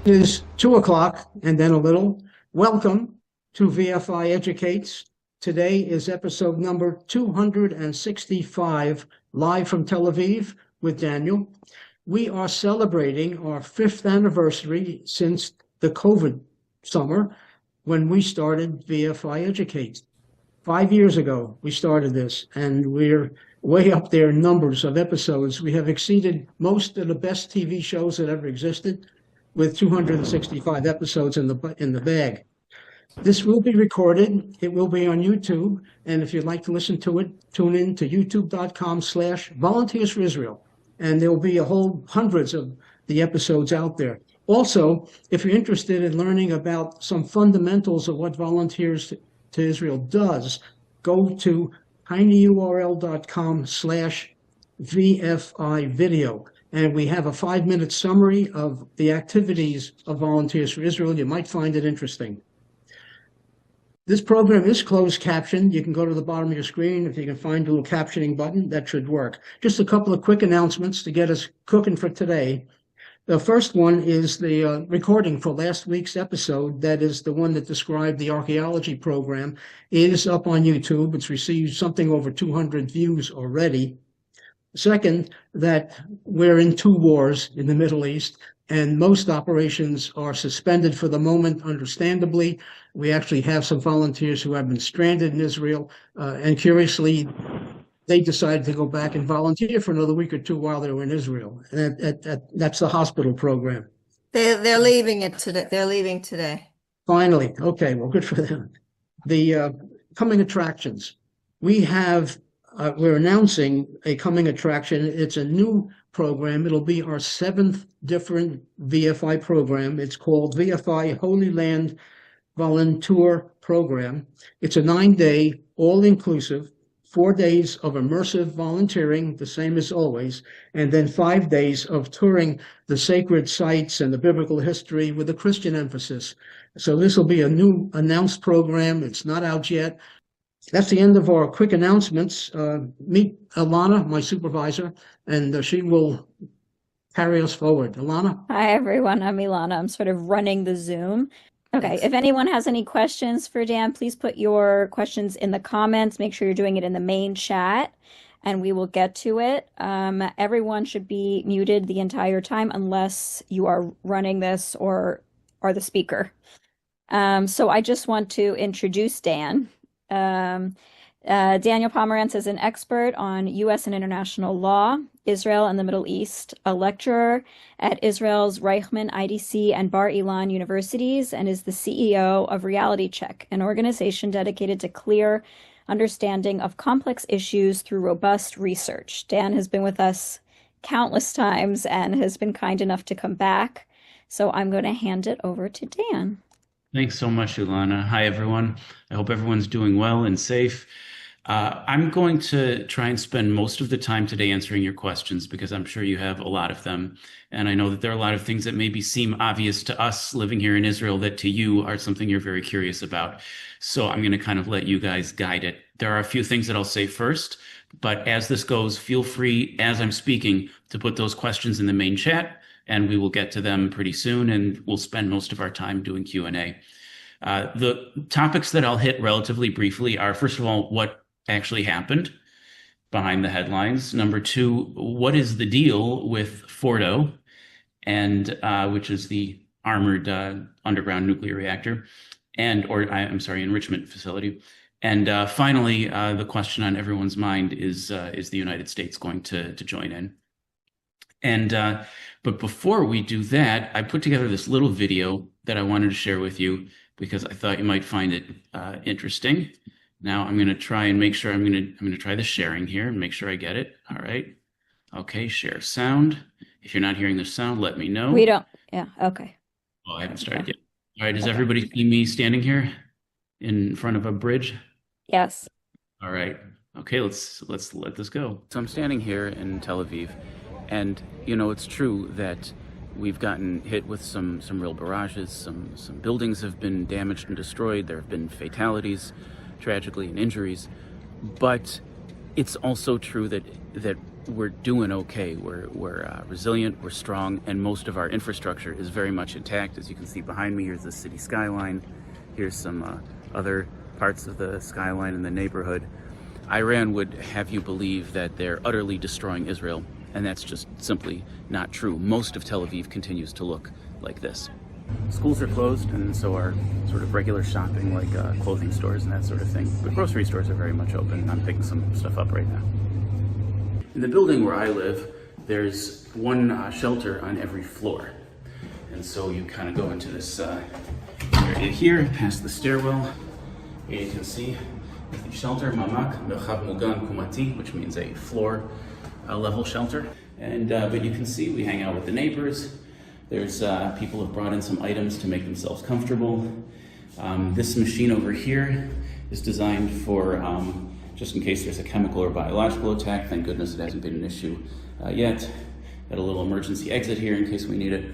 It is 2 o'clock and then a little. Welcome to VFI Educates. Today is episode number 265, live from Tel Aviv with Daniel. We are celebrating our 5th anniversary since the COVID summer when we started VFI Educates. 5 years ago, we started this, and we're way up there in numbers of episodes. We have exceeded most of the best TV shows that ever existed, with 265 episodes in the bag. This will be recorded. It will be on YouTube. And if you'd like to listen to it, tune in to youtube.com/volunteers for Israel. And there will be hundreds of the episodes out there. Also, if you're interested in learning about some fundamentals of what Volunteers to Israel does, go to tinyurl.com/VFI video. And we have a 5-minute summary of the activities of Volunteers for Israel. You might find it interesting. This program is closed captioned. You can go to the bottom of your screen. If you can find a little captioning button, that should work. Just a couple of quick announcements to get us cooking for today. The first one is the recording for last week's episode. That is the one that described the archaeology program. It is up on YouTube. It's received something over 200 views already. Second, that we're in 2 wars in the Middle East, and most operations are suspended for the moment, understandably. We actually have some volunteers who have been stranded in Israel, and curiously, they decided to go back and volunteer for another week or 2 while they were in Israel. And that's the hospital program. They're leaving it today. They're leaving today. Finally, okay, well, good for them. The coming attractions. We're announcing a coming attraction. It's a new program. It'll be our 7th different VFI program. It's called VFI Holy Land Volunteer Program. It's a 9-day, all-inclusive, 4 days of immersive volunteering, the same as always, and then 5 days of touring the sacred sites and the biblical history with a Christian emphasis. So this will be a new announced program. It's not out yet. That's the end of our quick announcements. Meet Alana, my supervisor, and she will carry us forward. Alana? Hi, everyone. I'm Ilana. I'm sort of running the Zoom. Okay, if anyone has any questions for Dan, please put your questions in the comments. Make sure you're doing it in the main chat, and we will get to it. Everyone should be muted the entire time unless you are running this or are the speaker. So I just want to introduce Dan. Daniel Pomerantz is an expert on U.S. and international law, Israel and the Middle East, a lecturer at Israel's Reichman, IDC, and Bar Ilan universities, and is the CEO of Reality Check, an organization dedicated to clear understanding of complex issues through robust research. Dan has been with us countless times and has been kind enough to come back. So I'm going to hand it over to Dan. Thanks so much, Ilana. Hi, everyone. I hope everyone's doing well and safe. I'm going to try and spend most of the time today answering your questions because I'm sure you have a lot of them. And I know that there are a lot of things that maybe seem obvious to us living here in Israel that to you are something you're very curious about. So I'm going to kind of let you guys guide it. There are a few things that I'll say first, but as this goes, feel free, as I'm speaking, to put those questions in the main chat, and we will get to them pretty soon, and we'll spend most of our time doing Q&A. The topics that I'll hit relatively briefly are, first of all, what actually happened behind the headlines. Number 2, what is the deal with Fordow, and which is the armored underground nuclear reactor, enrichment facility. And finally, the question on everyone's mind is the United States going to join in? And but before we do that, I put together this little video that I wanted to share with you because I thought you might find it interesting. Now I'm going to try and make sure I'm going to try the sharing here and make sure I get it. All right. Okay, share sound. If you're not hearing the sound, let me know. We don't. Yeah. Okay. Oh, I haven't started yet. All right. Does everybody see me standing here in front of a bridge? Yes. All right. Okay. Let's let this go. So I'm standing here in Tel Aviv. And, you know, it's true that we've gotten hit with some real barrages. Some buildings have been damaged and destroyed. There have been fatalities, tragically, and injuries. But it's also true that we're doing okay. We're resilient, we're strong, and most of our infrastructure is very much intact. As you can see behind me, here's the city skyline. Here's some other parts of the skyline in the neighborhood. Iran would have you believe that they're utterly destroying Israel, and that's just simply not true. Most of Tel Aviv continues to look like this. Schools are closed, and so are sort of regular shopping, like clothing stores and that sort of thing. But grocery stores are very much open. I'm picking some stuff up right now. In the building where I live, there's one shelter on every floor. And so you kind of go into this area here, past the stairwell. Here you can see the shelter, Mamak, Merchab Mugan Kumati, which means a floor level shelter. And but you can see we hang out with the neighbors. There's people have brought in some items to make themselves comfortable. This machine over here is designed for just in case there's a chemical or biological attack. Thank goodness it hasn't been an issue yet. Got a little emergency exit here in case we need it.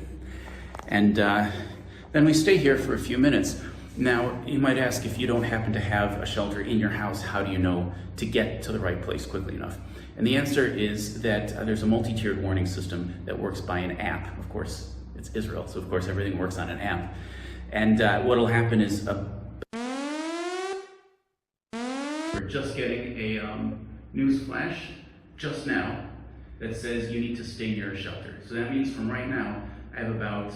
And then we stay here for a few minutes. Now, you might ask, if you don't happen to have a shelter in your house, how do you know to get to the right place quickly enough? And the answer is that there's a multi-tiered warning system that works by an app. Of course, it's Israel, so of course everything works on an app. And what'll happen is we're just getting a news flash just now that says you need to stay near a shelter. So that means from right now, I have about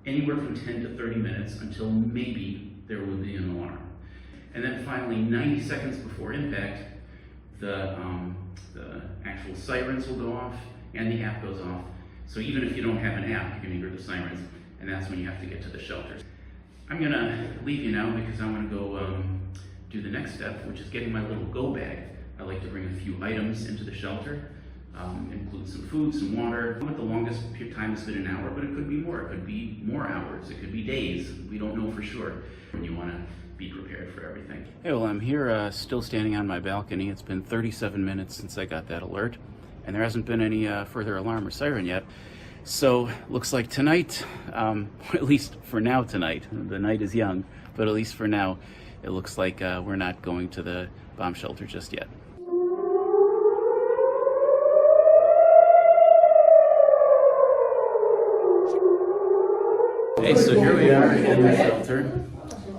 anywhere from 10 to 30 minutes until maybe there will be an alarm. And then finally, 90 seconds before impact, the actual sirens will go off and the app goes off. So even if you don't have an app, you can hear the sirens, and that's when you have to get to the shelters. I'm gonna leave you now because I wanna go do the next step, which is getting my little go bag. I like to bring a few items into the shelter, include some food, some water. The longest time has been an hour, but it could be more. It could be more hours. It could be days. We don't know for sure. And you want to be prepared for everything. Hey, well, I'm here still standing on my balcony. It's been 37 minutes since I got that alert, and there hasn't been any further alarm or siren yet. So looks like tonight, at least for now tonight, the night is young, but at least for now, it looks like we're not going to the bomb shelter just yet. Hey, so here we are in the shelter.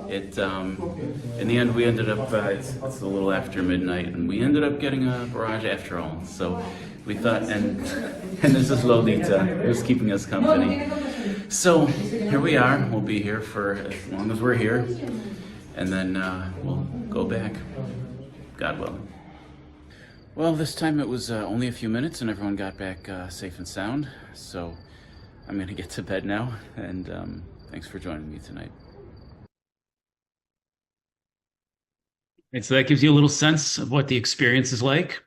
In the end, we ended up, it's a little after midnight, and we ended up getting a barrage after all. So we thought, and this is Lolita, who's keeping us company. So here we are. We'll be here for as long as we're here, and then we'll go back, God willing. Well, this time it was only a few minutes, and everyone got back safe and sound. So I'm going to get to bed now, and thanks for joining me tonight. And so that gives you a little sense of what the experience is like.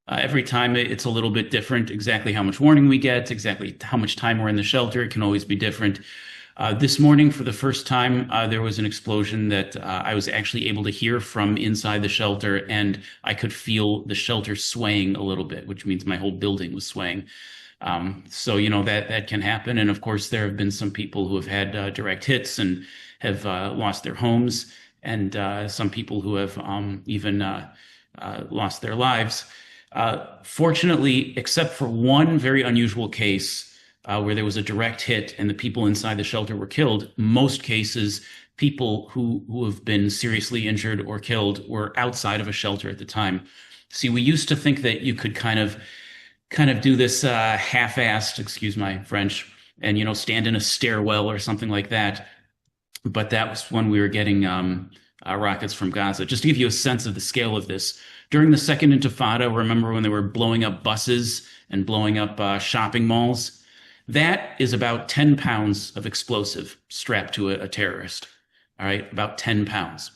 Every time it's a little bit different, exactly how much warning we get, exactly how much time we're in the shelter, it can always be different. This morning, for the first time, there was an explosion that I was actually able to hear from inside the shelter, and I could feel the shelter swaying a little bit, which means my whole building was swaying. So, you know, that can happen. And of course, there have been some people who have had direct hits and have lost their homes, and some people who have even lost their lives. Fortunately, except for one very unusual case where there was a direct hit and the people inside the shelter were killed, most cases, people who have been seriously injured or killed were outside of a shelter at the time. See, we used to think that you could kind of do this half-assed, excuse my French, and, you know, stand in a stairwell or something like that. But that was when we were getting rockets from Gaza. Just to give you a sense of the scale of this, during the second Intifada, remember when they were blowing up buses and blowing up shopping malls? That is about 10 pounds of explosive strapped to a terrorist. All right, about 10 pounds.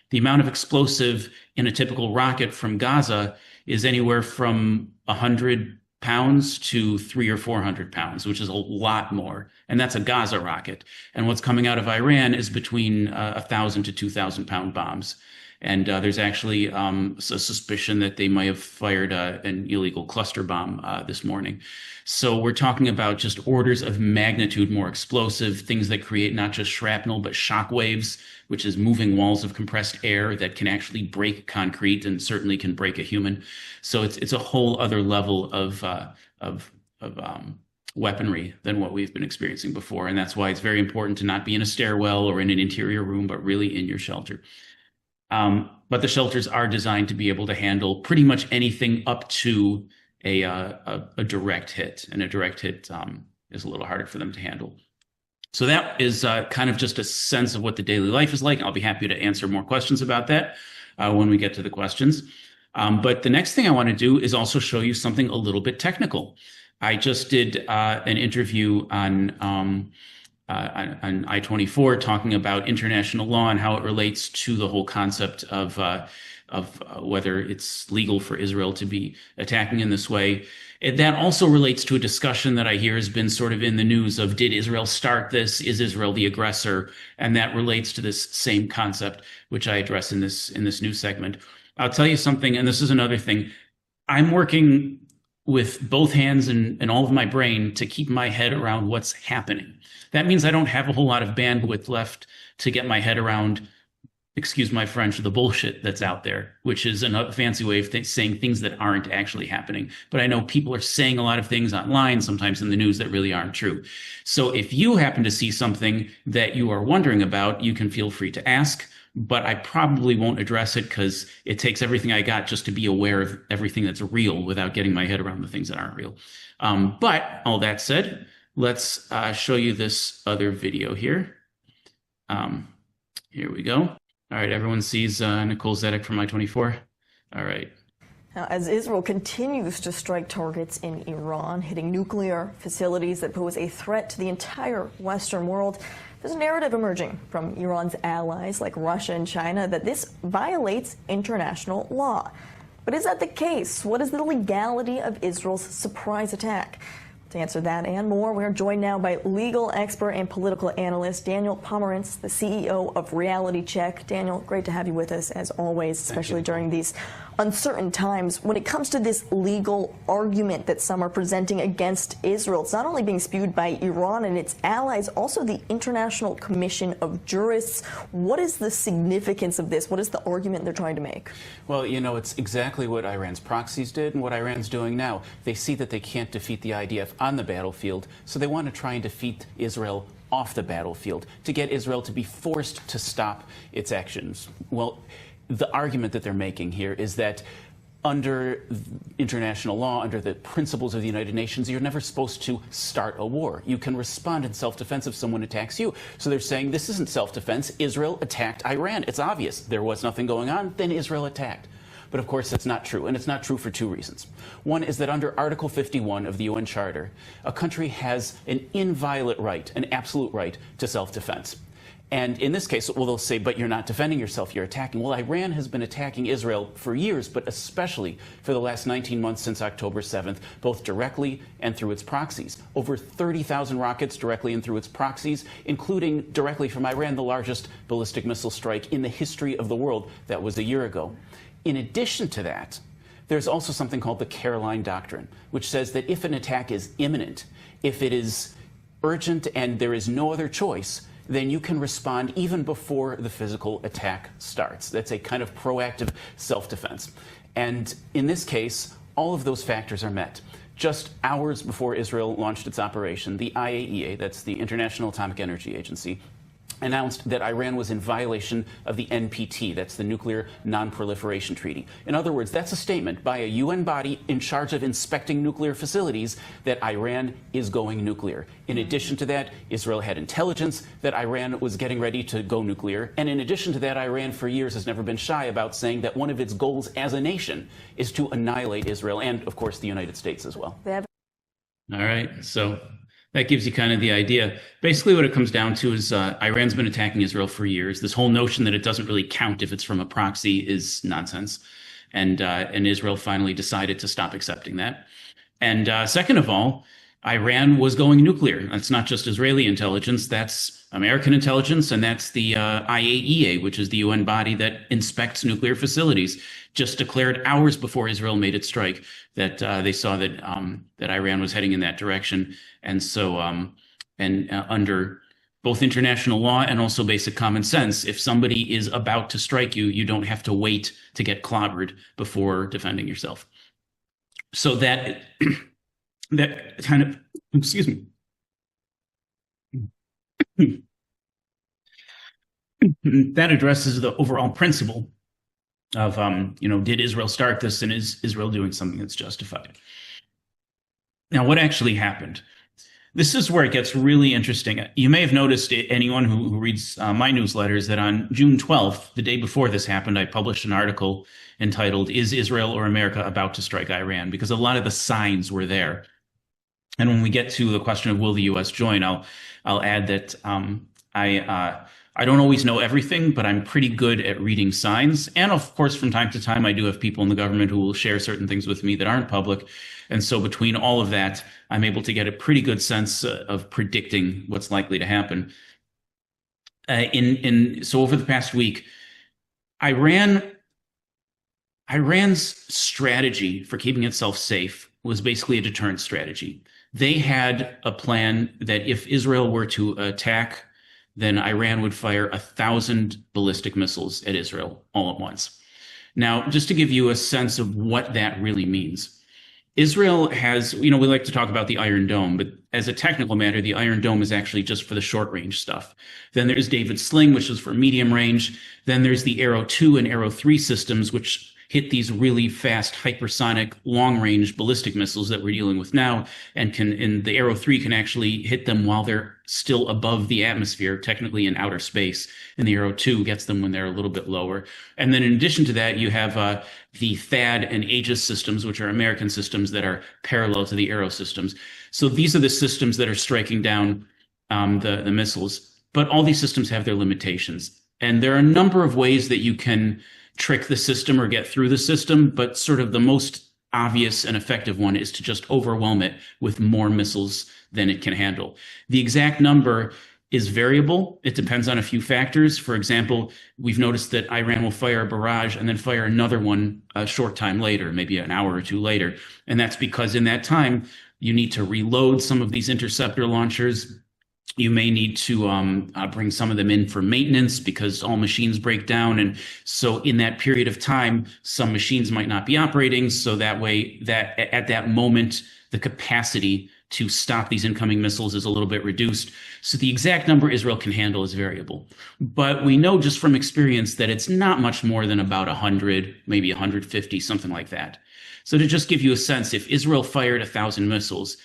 The amount of explosive in a typical rocket from Gaza is anywhere from 100 pounds to 300 or 400 pounds, which is a lot more. And that's a Gaza rocket. And what's coming out of Iran is between 1,000 to 2,000 pound bombs. And there's actually a suspicion that they might have fired an illegal cluster bomb this morning. So we're talking about just orders of magnitude more explosive, things that create not just shrapnel, but shock waves, which is moving walls of compressed air that can actually break concrete and certainly can break a human. So it's a whole other level of weaponry than what we've been experiencing before. And that's why it's very important to not be in a stairwell or in an interior room, but really in your shelter. But the shelters are designed to be able to handle pretty much anything up to a direct hit, and a direct hit is a little harder for them to handle. So that is kind of just a sense of what the daily life is like. I'll be happy to answer more questions about that when we get to the questions. But the next thing I want to do is also show you something a little bit technical. I just did an interview on I-24 talking about international law and how it relates to the whole concept of whether it's legal for Israel to be attacking in this way. That also relates to a discussion that I hear has been sort of in the news of, did Israel start this? Is Israel the aggressor? And that relates to this same concept, which I address in this news segment. I'll tell you something, and this is another thing. I'm working with both hands and all of my brain to keep my head around what's happening. That means I don't have a whole lot of bandwidth left to get my head around, excuse my French, the bullshit that's out there, which is a fancy way of saying things that aren't actually happening. But I know people are saying a lot of things online, sometimes in the news, that really aren't true. So if you happen to see something that you are wondering about, you can feel free to ask, but I probably won't address it because it takes everything I got just to be aware of everything that's real without getting my head around the things that aren't real. But all that said, let's show you this other video here. Here we go. All right, everyone sees Nicole Zedek from I-24? All right. Now, as Israel continues to strike targets in Iran, hitting nuclear facilities that pose a threat to the entire Western world, there's a narrative emerging from Iran's allies like Russia and China that this violates international law. But is that the case? What is the legality of Israel's surprise attack? To answer that and more, we're joined now by legal expert and political analyst Daniel Pomerantz, the CEO of Reality Check. Daniel, great to have you with us as always, especially during these uncertain times. When it comes to this legal argument that some are presenting against Israel, it's not only being spewed by Iran and its allies, also the International Commission of Jurists. What is the significance of this? What is the argument they're trying to make? Well, you know, it's exactly what Iran's proxies did and what Iran's doing now. They see that they can't defeat the IDF on the battlefield, so they want to try and defeat Israel off the battlefield to get Israel to be forced to stop its actions. Well, the argument that they're making here is that under international law, under the principles of the United Nations, you're never supposed to start a war. You can respond in self-defense if someone attacks you. So they're saying this isn't self-defense. Israel attacked Iran. It's obvious. There was nothing going on. Then Israel attacked. But of course, that's not true. And it's not true for two reasons. One is that under Article 51 of the UN Charter, a country has an inviolate right, an absolute right to self-defense. And in this case, well, they'll say, but you're not defending yourself, you're attacking. Well, Iran has been attacking Israel for years, but especially for the last 19 months since October 7th, both directly and through its proxies. Over 30,000 rockets directly and through its proxies, including directly from Iran, the largest ballistic missile strike in the history of the world. That was a year ago. In addition to that, there's also something called the Caroline Doctrine, which says that if an attack is imminent, if it is urgent and there is no other choice, then you can respond even before the physical attack starts. That's a kind of proactive self-defense. And in this case, all of those factors are met. Just hours before Israel launched its operation, the IAEA, that's the International Atomic Energy Agency, announced that Iran was in violation of the NPT, that's the Nuclear Non-Proliferation Treaty. In other words, that's a statement by a UN body in charge of inspecting nuclear facilities that Iran is going nuclear. In addition to that, Israel had intelligence that Iran was getting ready to go nuclear. And in addition to that, Iran for years has never been shy about saying that one of its goals as a nation is to annihilate Israel and, of course, the United States as well. All right, so that gives you kind of the idea. Basically, what it comes down to is Iran's been attacking Israel for years. This whole notion that it doesn't really count if it's from a proxy is nonsense. And Israel finally decided to stop accepting that. And second of all, Iran was going nuclear. That's not just Israeli intelligence. That's American intelligence, and that's the IAEA, which is the UN body that inspects nuclear facilities, just declared hours before Israel made its strike that they saw that that Iran was heading in that direction. And so, under both international law and also basic common sense, if somebody is about to strike you, you don't have to wait to get clobbered before defending yourself. So that that kind of, excuse me. That addresses the overall principle of, did Israel start this, and is Israel doing something that's justified? Now, what actually happened? This is where it gets really interesting. You may have noticed, anyone who reads my newsletters, that on June 12th, the day before this happened, I published an article entitled, "Is Israel or America About to Strike Iran?" Because a lot of the signs were there. And when we get to the question of will the U.S. join, I'll add that I don't always know everything, but I'm pretty good at reading signs. And of course, from time to time, I do have people in the government who will share certain things with me that aren't public. And so between all of that, I'm able to get a pretty good sense of predicting what's likely to happen. So over the past week, Iran's strategy for keeping itself safe was basically a deterrent strategy. They had a plan that if Israel were to attack, then Iran would fire 1,000 ballistic missiles at Israel all at once. Now, just to give you a sense of what that really means, Israel has, we like to talk about the Iron Dome, but as a technical matter, the Iron Dome is actually just for the short range stuff. Then there's David Sling, which is for medium range. Then there's the Arrow 2 and Arrow 3 systems, which hit these really fast hypersonic long-range ballistic missiles that we're dealing with now, and the Arrow 3 can actually hit them while they're still above the atmosphere, technically in outer space, and the Arrow 2 gets them when they're a little bit lower. And then in addition to that, you have the THAAD and Aegis systems, which are American systems that are parallel to the Arrow systems. So these are the systems that are striking down the missiles, but all these systems have their limitations. And there are a number of ways that you can trick the system or get through the system, but sort of the most obvious and effective one is to just overwhelm it with more missiles than it can handle. The exact number is variable. It depends on a few factors. For example, we've noticed that Iran will fire a barrage and then fire another one a short time later, maybe an hour or two later. And that's because in that time, you need to reload some of these interceptor launchers. You may need to bring some of them in for maintenance because all machines break down. And so in that period of time, some machines might not be operating. So that way, that at that moment, the capacity to stop these incoming missiles is a little bit reduced. So the exact number Israel can handle is variable. But we know just from experience that it's not much more than about 100, maybe 150, something like that. So to just give you a sense, if Israel fired 1,000 missiles,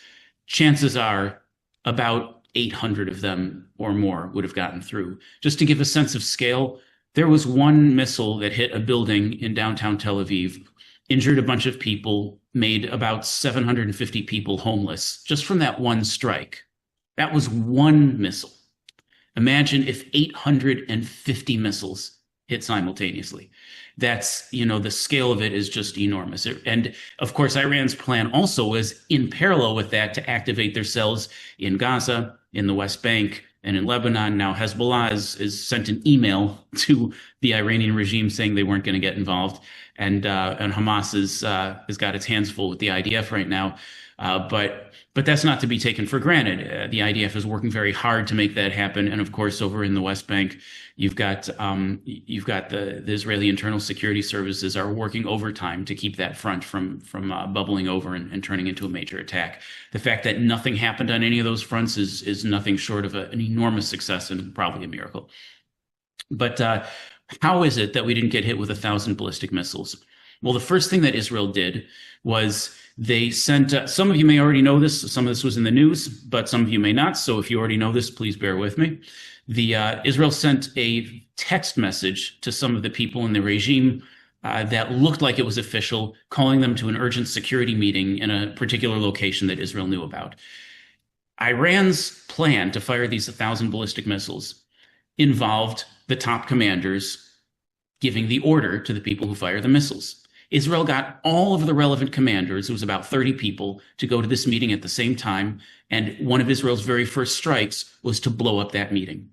chances are about 800 of them or more would have gotten through. Just to give a sense of scale, there was one missile that hit a building in downtown Tel Aviv, injured a bunch of people, made about 750 people homeless just from that one strike. That was one missile. Imagine if 850 missiles hit simultaneously. That's, the scale of it is just enormous. And of course, Iran's plan also was in parallel with that to activate their cells in Gaza, in the West Bank, and in Lebanon. Now, Hezbollah is sent an email to the Iranian regime saying they weren't going to get involved. And Hamas has got its hands full with the IDF right now. But that's not to be taken for granted. The IDF is working very hard to make that happen. And of course, over in the West Bank, you've got the Israeli Internal Security Services are working overtime to keep that front from bubbling over and turning into a major attack. The fact that nothing happened on any of those fronts is nothing short of an enormous success and probably a miracle. But how is it that we didn't get hit with 1,000 ballistic missiles? Well, the first thing that Israel did was they sent, some of you may already know this, some of this was in the news, but some of you may not. So if you already know this, please bear with me. Israel sent a text message to some of the people in the regime that looked like it was official, calling them to an urgent security meeting in a particular location that Israel knew about. Iran's plan to fire these 1,000 ballistic missiles involved the top commanders giving the order to the people who fire the missiles. Israel got all of the relevant commanders, it was about 30 people, to go to this meeting at the same time. And one of Israel's very first strikes was to blow up that meeting.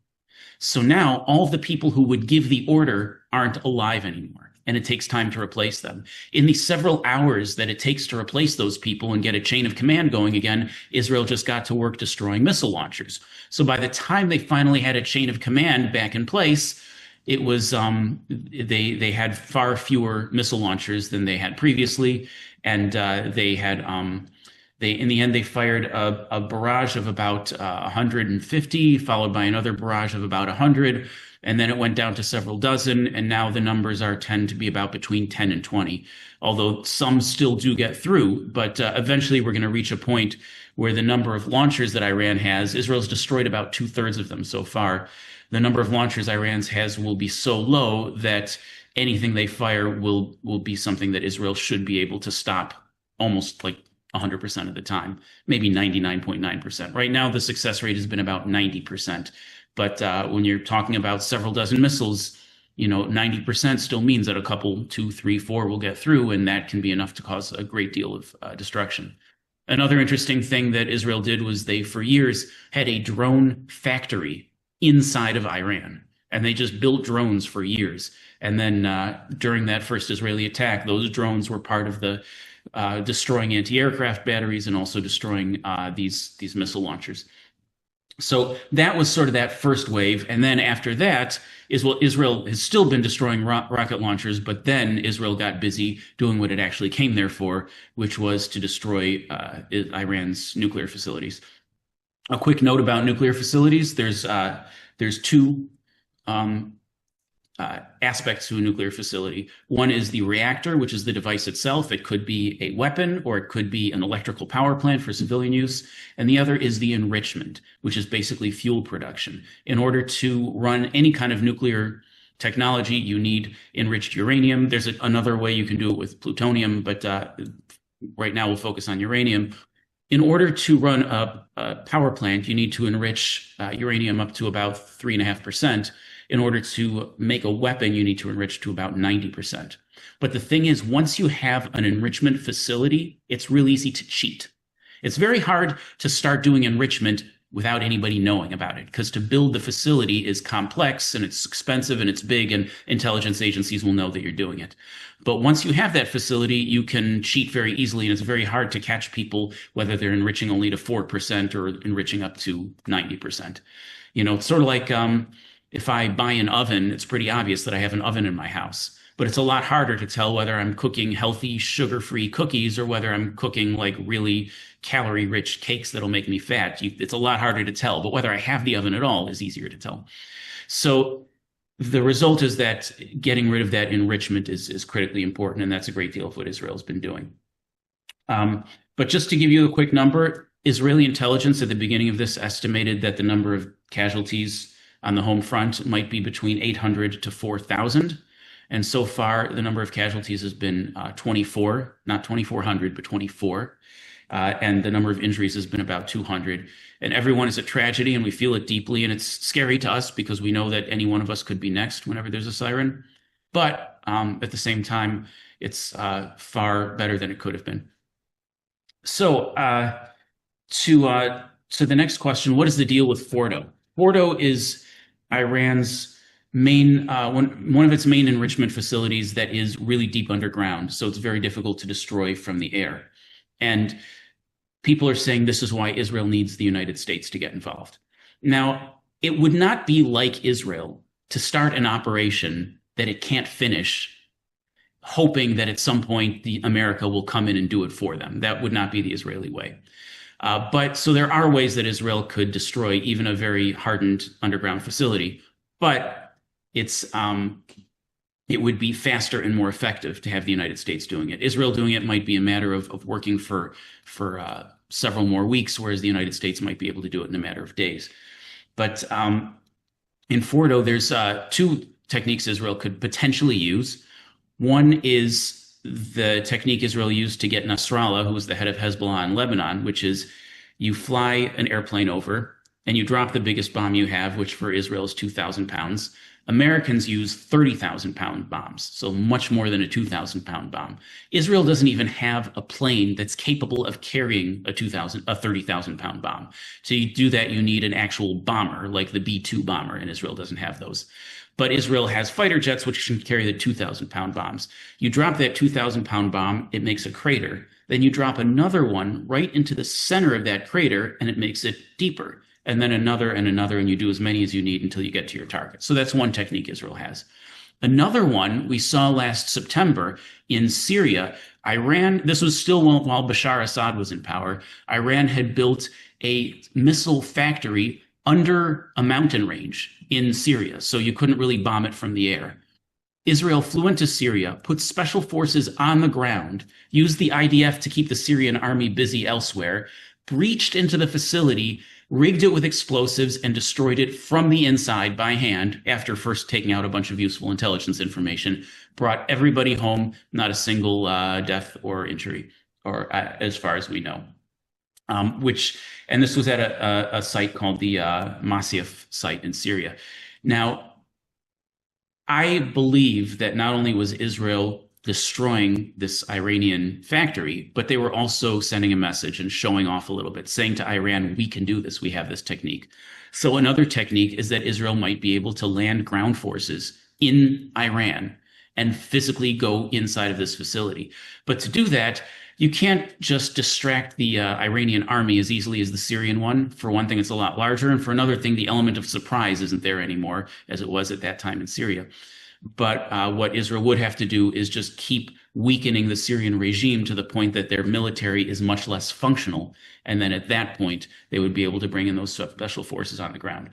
So now all the people who would give the order aren't alive anymore, and it takes time to replace them. In the several hours that it takes to replace those people and get a chain of command going again, Israel just got to work destroying missile launchers. So by the time they finally had a chain of command back in place, it was they had far fewer missile launchers than they had previously, and they had in the end they fired a barrage of about 150, followed by another barrage of about 100. And then it went down to several dozen, and now the numbers tend to be about between 10 and 20, although some still do get through. But eventually we're going to reach a point where the number of launchers that Iran has, Israel's destroyed about 2/3 of them so far. The number of launchers Iran has will be so low that anything they fire will be something that Israel should be able to stop almost like 100% of the time, maybe 99.9%. Right now, the success rate has been about 90%. But when you're talking about several dozen missiles, 90% still means that a couple, 2, 3, 4 will get through, and that can be enough to cause a great deal of destruction. Another interesting thing that Israel did was they, for years, had a drone factory inside of Iran, and they just built drones for years. And then during that first Israeli attack, those drones were part of the destroying anti-aircraft batteries and also destroying these missile launchers. So that was sort of that first wave. And then after that Israel has still been destroying rocket launchers, but then Israel got busy doing what it actually came there for, which was to destroy Iran's nuclear facilities. A quick note about nuclear facilities. There's two aspects to a nuclear facility. One is the reactor, which is the device itself. It could be a weapon or it could be an electrical power plant for civilian use. And the other is the enrichment, which is basically fuel production. In order to run any kind of nuclear technology, you need enriched uranium. There's another way you can do it with plutonium, but right now we'll focus on uranium. In order to run a power plant, you need to enrich uranium up to about 3.5%. In order to make a weapon, you need to enrich to about 90%. But the thing is, once you have an enrichment facility, it's real easy to cheat. It's very hard to start doing enrichment without anybody knowing about it, because to build the facility is complex and it's expensive and it's big, and intelligence agencies will know that you're doing it. But once you have that facility, you can cheat very easily, and it's very hard to catch people, whether they're enriching only to 4% or enriching up to 90%. It's sort of like if I buy an oven, it's pretty obvious that I have an oven in my house. But it's a lot harder to tell whether I'm cooking healthy, sugar-free cookies or whether I'm cooking like really calorie-rich cakes that'll make me fat. It's a lot harder to tell, but whether I have the oven at all is easier to tell. So the result is that getting rid of that enrichment is critically important, and that's a great deal of what Israel's been doing. But just to give you a quick number, Israeli intelligence at the beginning of this estimated that the number of casualties on the home front might be between 800 to 4,000. And so far, the number of casualties has been 24, not 2,400, but 24. And the number of injuries has been about 200. And everyone is a tragedy, and we feel it deeply. And it's scary to us because we know that any one of us could be next whenever there's a siren. But at the same time, it's far better than it could have been. So to the next question, what is the deal with Fordow? Fordow is Iran's main, one of its main enrichment facilities that is really deep underground. So it's very difficult to destroy from the air. And people are saying this is why Israel needs the United States to get involved. Now, it would not be like Israel to start an operation that it can't finish, hoping that at some point America will come in and do it for them. That would not be the Israeli way. But so there are ways that Israel could destroy even a very hardened underground facility, but it would be faster and more effective to have the United States doing it. Israel doing it might be a matter of working for several more weeks, whereas the United States might be able to do it in a matter of days. But in Fordow, there's two techniques Israel could potentially use. One is the technique Israel used to get Nasrallah, who was the head of Hezbollah in Lebanon, which is you fly an airplane over and you drop the biggest bomb you have, which for Israel is 2,000 pounds, Americans use 30,000-pound bombs, so much more than a 2,000-pound bomb. Israel doesn't even have a plane that's capable of carrying a 30,000-pound bomb. So you do that, you need an actual bomber, like the B-2 bomber, and Israel doesn't have those. But Israel has fighter jets which can carry the 2,000-pound bombs. You drop that 2,000-pound bomb, it makes a crater. Then you drop another one right into the center of that crater, and it makes it deeper. And then another and another, and you do as many as you need until you get to your target. So that's one technique Israel has. Another one we saw last September in Syria. Iran, this was still while Bashar Assad was in power, Iran had built a missile factory under a mountain range in Syria, so you couldn't really bomb it from the air. Israel flew into Syria, put special forces on the ground, used the IDF to keep the Syrian army busy elsewhere, breached into the facility, rigged it with explosives, and destroyed it from the inside by hand after first taking out a bunch of useful intelligence information, brought everybody home, not a single death or injury, or as far as we know. And this was at a site called the Masyaf site in Syria. Now, I believe that not only was Israel destroying this Iranian factory, but they were also sending a message and showing off a little bit, saying to Iran, we can do this, we have this technique. So another technique is that Israel might be able to land ground forces in Iran and physically go inside of this facility. But to do that, you can't just distract the Iranian army as easily as the Syrian one. For one thing, it's a lot larger. And for another thing, the element of surprise isn't there anymore, as it was at that time in Syria. But what Israel would have to do is just keep weakening the Syrian regime to the point that their military is much less functional. And then at that point, they would be able to bring in those special forces on the ground.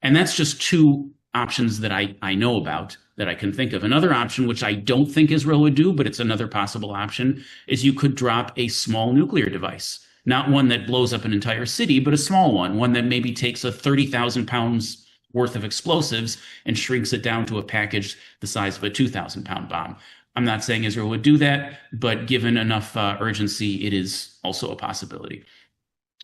And that's just two options that I know about, that I can think of. Another option, which I don't think Israel would do, but it's another possible option, is you could drop a small nuclear device. Not one that blows up an entire city, but a small one that maybe takes a 30,000 pounds worth of explosives and shrinks it down to a package the size of a 2,000-pound bomb. I'm not saying Israel would do that, but given enough urgency, it is also a possibility.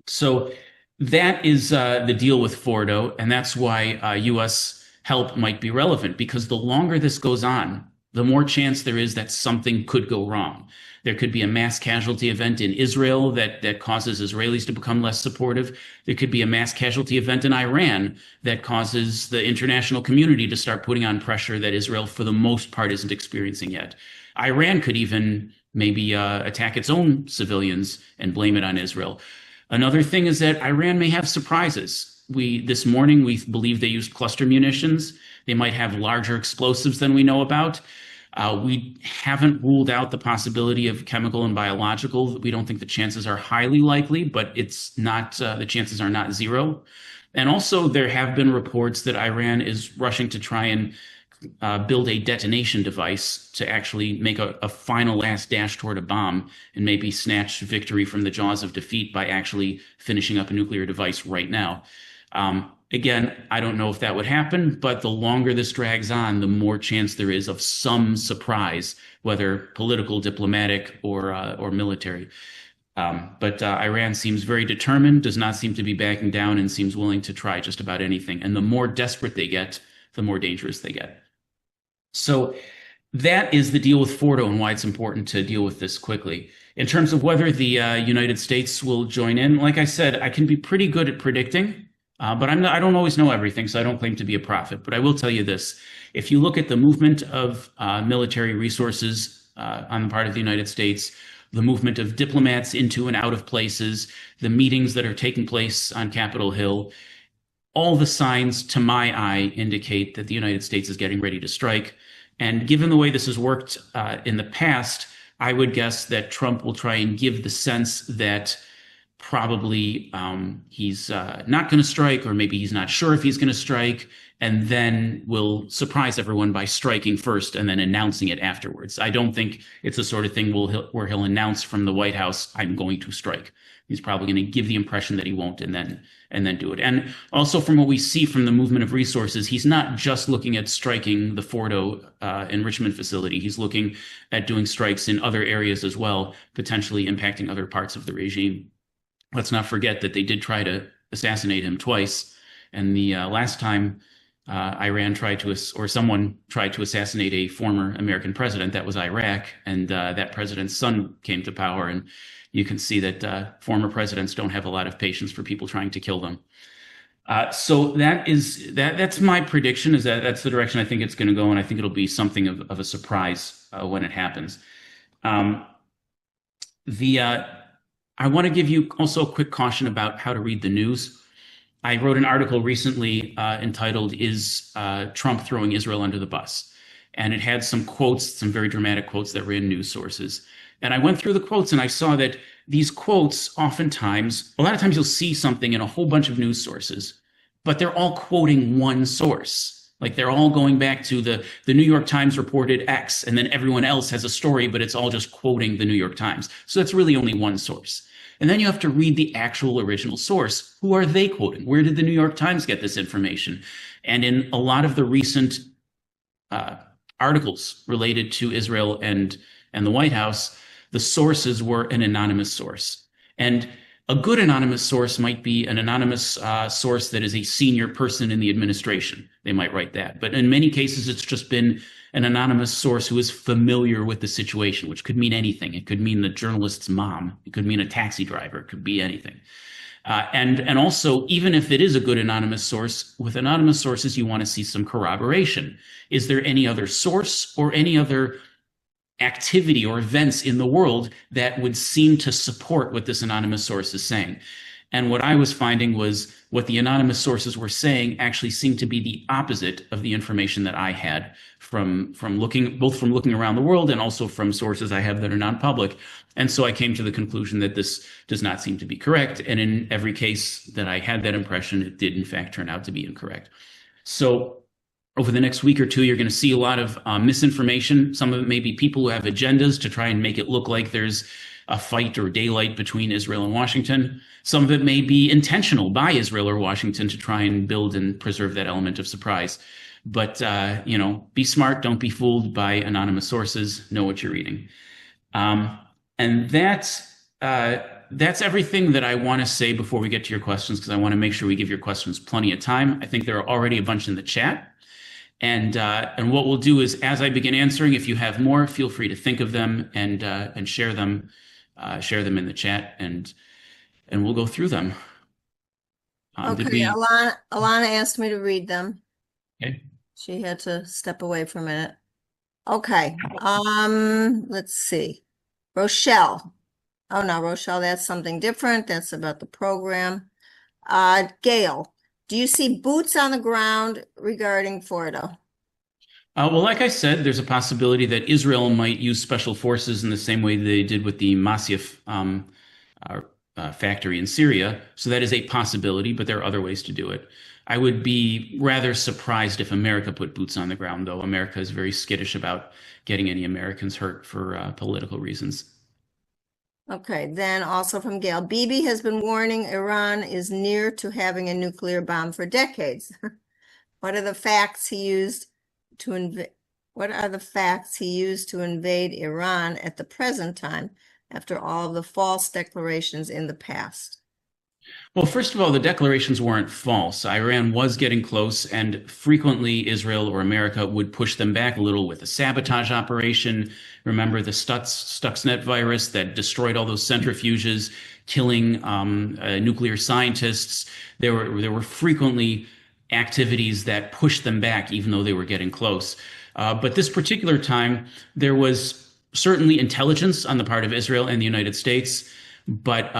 So that is the deal with Fordow, and that's why U.S. help might be relevant, because the longer this goes on, the more chance there is that something could go wrong. There could be a mass casualty event in Israel that causes Israelis to become less supportive. There could be a mass casualty event in Iran that causes the international community to start putting on pressure that Israel, for the most part, isn't experiencing yet. Iran could even maybe attack its own civilians and blame it on Israel. Another thing is that Iran may have surprises. This morning, we believe they used cluster munitions. They might have larger explosives than we know about. We haven't ruled out the possibility of chemical and biological. We don't think the chances are highly likely, but it's not, the chances are not zero. And also, there have been reports that Iran is rushing to try and build a detonation device to actually make a final last dash toward a bomb and maybe snatch victory from the jaws of defeat by actually finishing up a nuclear device right now. Again, I don't know if that would happen, but the longer this drags on, the more chance there is of some surprise, whether political, diplomatic, or military. But Iran seems very determined, does not seem to be backing down, and seems willing to try just about anything. And the more desperate they get, the more dangerous they get. So that is the deal with Fordow and why it's important to deal with this quickly. In terms of whether the United States will join in, like I said, I can be pretty good at predicting. But I don't always know everything, so I don't claim to be a prophet. But I will tell you this. If you look at the movement of military resources on the part of the United States, the movement of diplomats into and out of places, the meetings that are taking place on Capitol Hill, all the signs, to my eye, indicate that the United States is getting ready to strike. And given the way this has worked in the past, I would guess that Trump will try and give the sense that probably he's not going to strike, or maybe he's not sure if he's going to strike, and then will surprise everyone by striking first and then announcing it afterwards. I don't think it's the sort of thing where he'll announce from the White House, I'm going to strike. He's probably going to give the impression that he won't and then do it. And also, from what we see from the movement of resources, he's not just looking at striking the Fordow enrichment facility. He's looking at doing strikes in other areas as well, potentially impacting other parts of the regime. Let's not forget that they did try to assassinate him twice. And the last time Iran tried to, or someone tried to assassinate a former American president. That was Iraq, and that president's son came to power. And you can see that former presidents don't have a lot of patience for people trying to kill them. So that's my prediction, is that that's the direction I think it's going to go, and I think it'll be something of a surprise when it happens. I want to give you also a quick caution about how to read the news. I wrote an article recently entitled, "Is Trump Throwing Israel Under the Bus?" And it had some quotes, some very dramatic quotes that were in news sources. And I went through the quotes and I saw that these quotes, oftentimes, a lot of times you'll see something in a whole bunch of news sources, but they're all quoting one source. Like they're all going back to the New York Times reported X, and then everyone else has a story, but it's all just quoting the New York Times. So that's really only one source. And then you have to read the actual original source. Who are they quoting? Where did the New York Times get this information? And in a lot of the recent articles related to Israel and the White House, the sources were an anonymous source. And a good anonymous source might be an anonymous source that is a senior person in the administration. They might write that. But in many cases, it's just been an anonymous source who is familiar with the situation, which could mean anything. It could mean the journalist's mom. It could mean a taxi driver. It could be anything. And also, even if it is a good anonymous source, with anonymous sources, you want to see some corroboration. Is there any other source or any other activity or events in the world that would seem to support what this anonymous source is saying? And what I was finding was what the anonymous sources were saying actually seemed to be the opposite of the information that I had from looking around the world, and also from sources I have that are non-public. And so I came to the conclusion that this does not seem to be correct. And in every case that I had that impression, it did in fact turn out to be incorrect. So over the next week or two, you're going to see a lot of misinformation. Some of it may be people who have agendas to try and make it look like there's a fight or daylight between Israel and Washington. Some of it may be intentional by Israel or Washington to try and build and preserve that element of surprise. But, be smart. Don't be fooled by anonymous sources. Know what you're reading. And that's everything that I want to say before we get to your questions, because I want to make sure we give your questions plenty of time. I think there are already a bunch in the chat. And what we'll do is, as I begin answering, if you have more, feel free to think of them and share them in the chat, and we'll go through them. Okay, Alana asked me to read them. Okay. She had to step away for a minute. Okay, let's see. Rochelle. Oh, no, Rochelle, that's something different. That's about the program. Gail, do you see boots on the ground regarding Fordow? Well, like I said, there's a possibility that Israel might use special forces in the same way they did with the Masyaf factory in Syria. So that is a possibility, but there are other ways to do it. I would be rather surprised if America put boots on the ground, though. America is very skittish about getting any Americans hurt for political reasons. Okay, then also from Gail, Bibi has been warning Iran is near to having a nuclear bomb for decades. What are the facts he used to invade Iran at the present time after all of the false declarations in the past? Well, first of all, the declarations weren't false. Iran was getting close, and frequently Israel or America would push them back a little with a sabotage operation. Remember the Stuxnet virus that destroyed all those centrifuges, killing nuclear scientists? There were frequently activities that pushed them back, even though they were getting close. But this particular time, there was certainly intelligence on the part of Israel and the United States. But,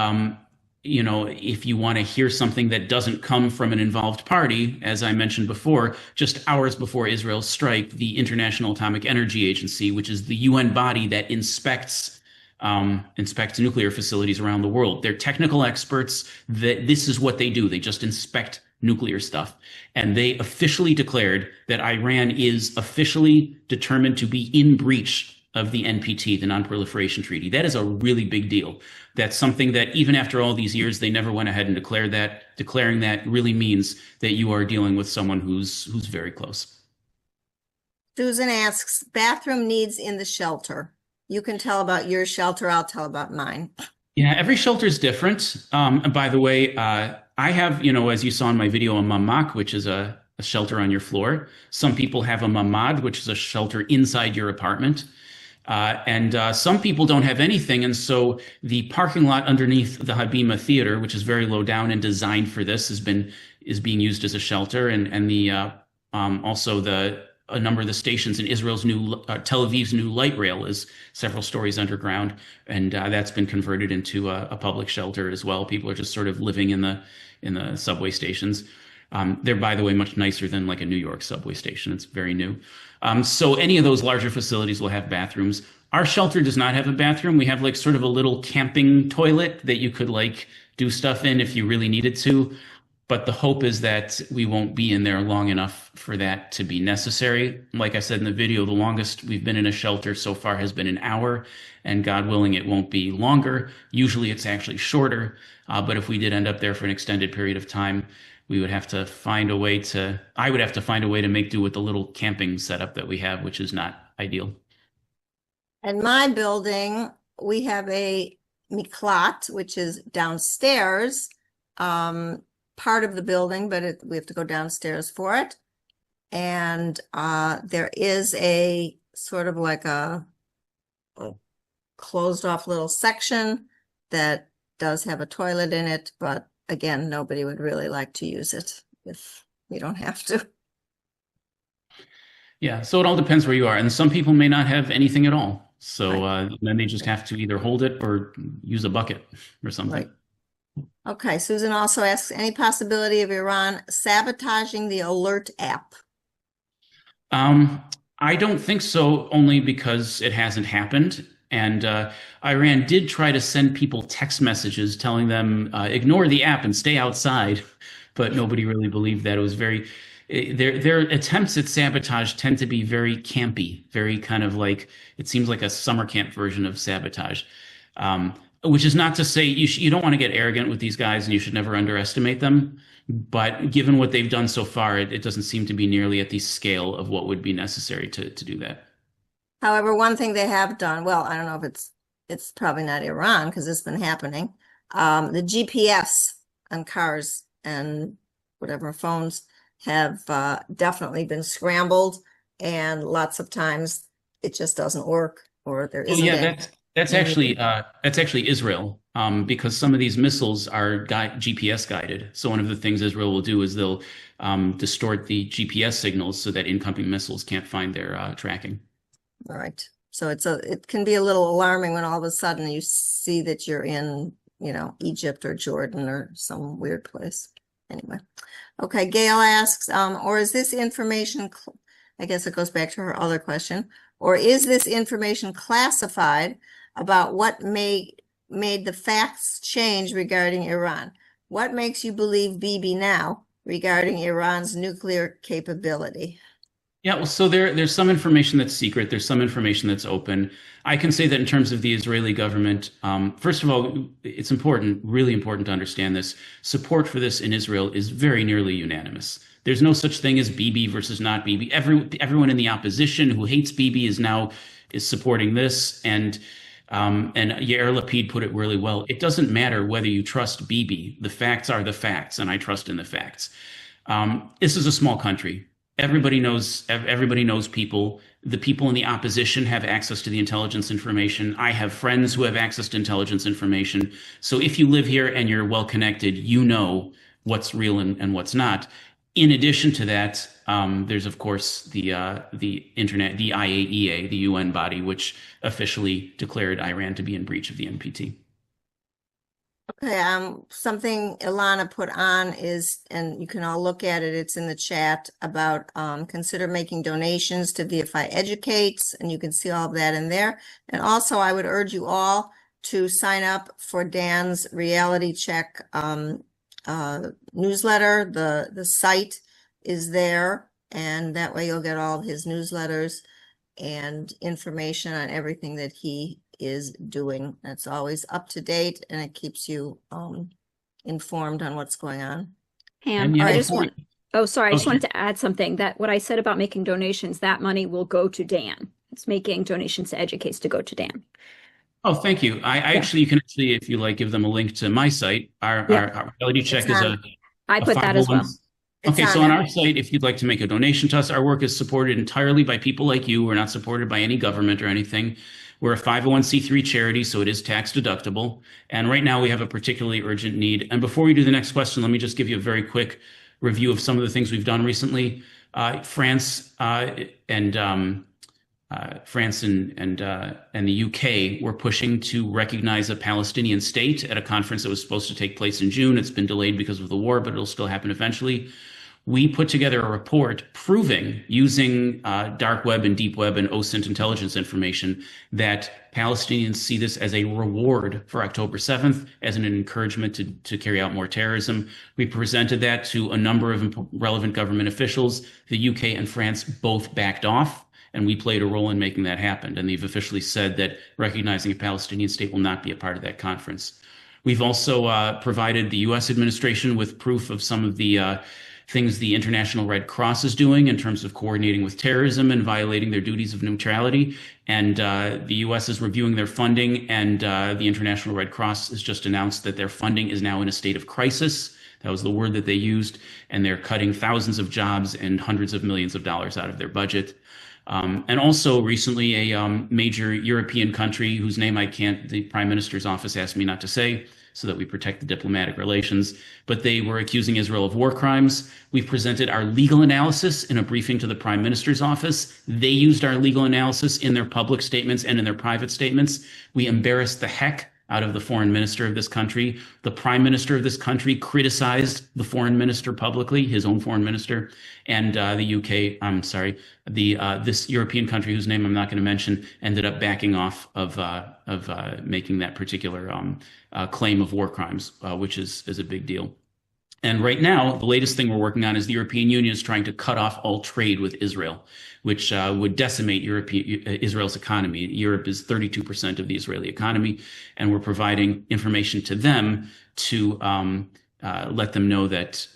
if you want to hear something that doesn't come from an involved party, as I mentioned before, just hours before Israel's strike, the International Atomic Energy Agency, which is the UN body that inspects nuclear facilities around the world. They're technical experts. This is what they do. They just inspect nuclear stuff. And they officially declared that Iran is officially determined to be in breach of the NPT, the Non-Proliferation Treaty. That is a really big deal. That's something that even after all these years, they never went ahead and declared that. Declaring that really means that you are dealing with someone who's very close. Susan asks, bathroom needs in the shelter. You can tell about your shelter. I'll tell about mine. Yeah, every shelter is different. And by the way, I have, as you saw in my video on Mammak, which is a a shelter on your floor. Some people have a mamad, which is a shelter inside your apartment. And some people don't have anything. And so the parking lot underneath the Habima Theater, which is very low down and designed for this, is being used as a shelter. And the also a number of the stations in Israel's Tel Aviv's new light rail is several stories underground, and that's been converted into a public shelter as well. People are just sort of living in the subway stations. They're, by the way, much nicer than like a New York subway station. It's very new. So any of those larger facilities will have bathrooms. Our shelter does not have a bathroom. We have like sort of a little camping toilet that you could like do stuff in if you really needed to. But the hope is that we won't be in there long enough for that to be necessary. Like I said in the video, the longest we've been in a shelter so far has been an hour, and God willing, it won't be longer. Usually it's actually shorter. But if we did end up there for an extended period of time, we would have to find a way to, I would have to find a way to make do with the little camping setup that we have, which is not ideal. In my building, we have a miklat, which is downstairs, part of the building, but we have to go downstairs for it. And there is a sort of like a closed off little section that does have a toilet in it, but again, nobody would really like to use it if you don't have to. Yeah, so it all depends where you are. And some people may not have anything at all. So then they just have to either hold it or use a bucket or something. Right. Okay, Susan also asks, any possibility of Iran sabotaging the alert app? I don't think so, only because it hasn't happened. And Iran did try to send people text messages telling them, ignore the app and stay outside. But nobody really believed that. It was their attempts at sabotage tend to be very campy, very kind of like, it seems like a summer camp version of sabotage. Which is not to say you don't want to get arrogant with these guys, and you should never underestimate them. But given what they've done so far, it doesn't seem to be nearly at the scale of what would be necessary to do that. However, one thing they have done, well, I don't know if it's probably not Iran because it's been happening. The GPS on cars and whatever phones have definitely been scrambled, and lots of times it just doesn't work, or there isn't. Yeah, that's actually Israel, because some of these missiles are GPS guided. So one of the things Israel will do is they'll distort the GPS signals so that incoming missiles can't find their tracking. All right. So it can be a little alarming when all of a sudden you see that you're in, Egypt or Jordan or some weird place. Anyway. Okay. Gail asks, or is this information, I guess it goes back to her other question, or is this information classified about what made the facts change regarding Iran? What makes you believe Bibi now regarding Iran's nuclear capability? Yeah, well, so there's some information that's secret. There's some information that's open. I can say that in terms of the Israeli government, first of all, it's important, really important to understand this. Support for this in Israel is very nearly unanimous. There's no such thing as Bibi versus not Bibi. Everyone in the opposition who hates Bibi is supporting this. And Yair Lapid put it really well. It doesn't matter whether you trust Bibi. The facts are the facts, and I trust in the facts. This is a small country. Everybody knows people. The people in the opposition have access to the intelligence information. I have friends who have access to intelligence information. So if you live here and you're well connected, you know what's real and what's not. In addition to that, there's of course the internet, the IAEA, the UN body, which officially declared Iran to be in breach of the NPT. Okay, something Ilana put on is, and you can all look at it, it's in the chat, about consider making donations to VFI Educates, and you can see all of that in there. And also, I would urge you all to sign up for Dan's reality check newsletter. The site is there, and that way you'll get all of his newsletters and information on everything that he is doing. That's always up to date, and it keeps you informed on what's going on. Pam, I just wanted to add something, that what I said about making donations, that money will go to Dan. It's making donations to Educates to go to Dan. Oh, thank you. You can actually, if you like, give them a link to my site. Our reality check is I put that as well. It's Okay, on so on there. our site, if you'd like to make a donation to us, our work is supported entirely by people like you. We're not supported by any government or anything. We're a 501c3 charity, so it is tax deductible. And right now we have a particularly urgent need. And before we do the next question, let me just give you a very quick review of some of the things we've done recently. France and the UK were pushing to recognize a Palestinian state at a conference that was supposed to take place in June. It's been delayed because of the war, but it'll still happen eventually. We put together a report proving, using dark web and deep web and OSINT intelligence information, that Palestinians see this as a reward for October 7th, as an encouragement to carry out more terrorism. We presented that to a number of relevant government officials. The UK and France both backed off, and we played a role in making that happen. And they've officially said that recognizing a Palestinian state will not be a part of that conference. We've also provided the U.S. administration with proof of some of the things the International Red Cross is doing in terms of coordinating with terrorism and violating their duties of neutrality. And the U.S. is reviewing their funding, and the International Red Cross has just announced that their funding is now in a state of crisis. That was the word that they used, and they're cutting thousands of jobs and hundreds of millions of dollars out of their budget. And also recently, a major European country whose name the Prime Minister's office asked me not to say, so that we protect the diplomatic relations, but they were accusing Israel of war crimes. We've presented our legal analysis in a briefing to the Prime Minister's office. They used our legal analysis in their public statements and in their private statements. We embarrassed the heck out of the foreign minister of this country. The prime minister of this country criticized the foreign minister publicly, his own foreign minister, and this European country whose name I'm not going to mention ended up backing off of making that particular claim of war crimes, which is a big deal. And right now, the latest thing we're working on is the European Union is trying to cut off all trade with Israel, which would decimate Israel's economy. Europe is 32% of the Israeli economy, and we're providing information to them to let them know that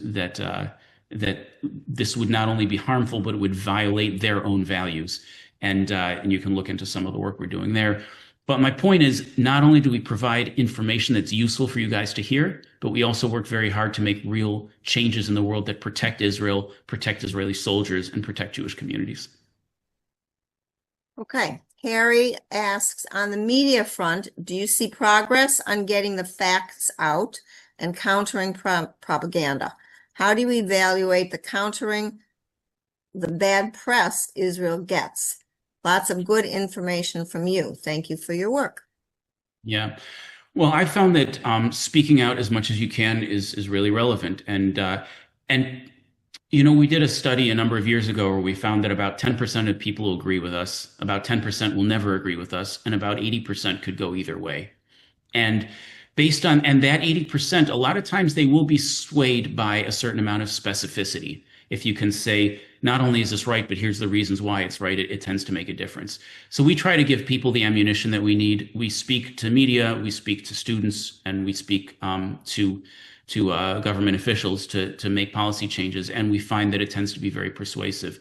this would not only be harmful, but it would violate their own values. And you can look into some of the work we're doing there. But my point is, not only do we provide information that's useful for you guys to hear, but we also work very hard to make real changes in the world that protect Israel, protect Israeli soldiers, and protect Jewish communities. Okay. Harry asks, on the media front, do you see progress on getting the facts out and countering propaganda? How do you evaluate the countering the bad press Israel gets? Lots of good information from you. Thank you for your work. Yeah. Well, I found that speaking out as much as you can is really relevant. And we did a study a number of years ago where we found that about 10% of people will agree with us, about 10% will never agree with us, and about 80% could go either way. And that 80%, a lot of times they will be swayed by a certain amount of specificity. If you can say, not only is this right, but here's the reasons why it's right, it tends to make a difference. So we try to give people the ammunition that we need. We speak to media, we speak to students, and we speak to government officials to make policy changes. And we find that it tends to be very persuasive.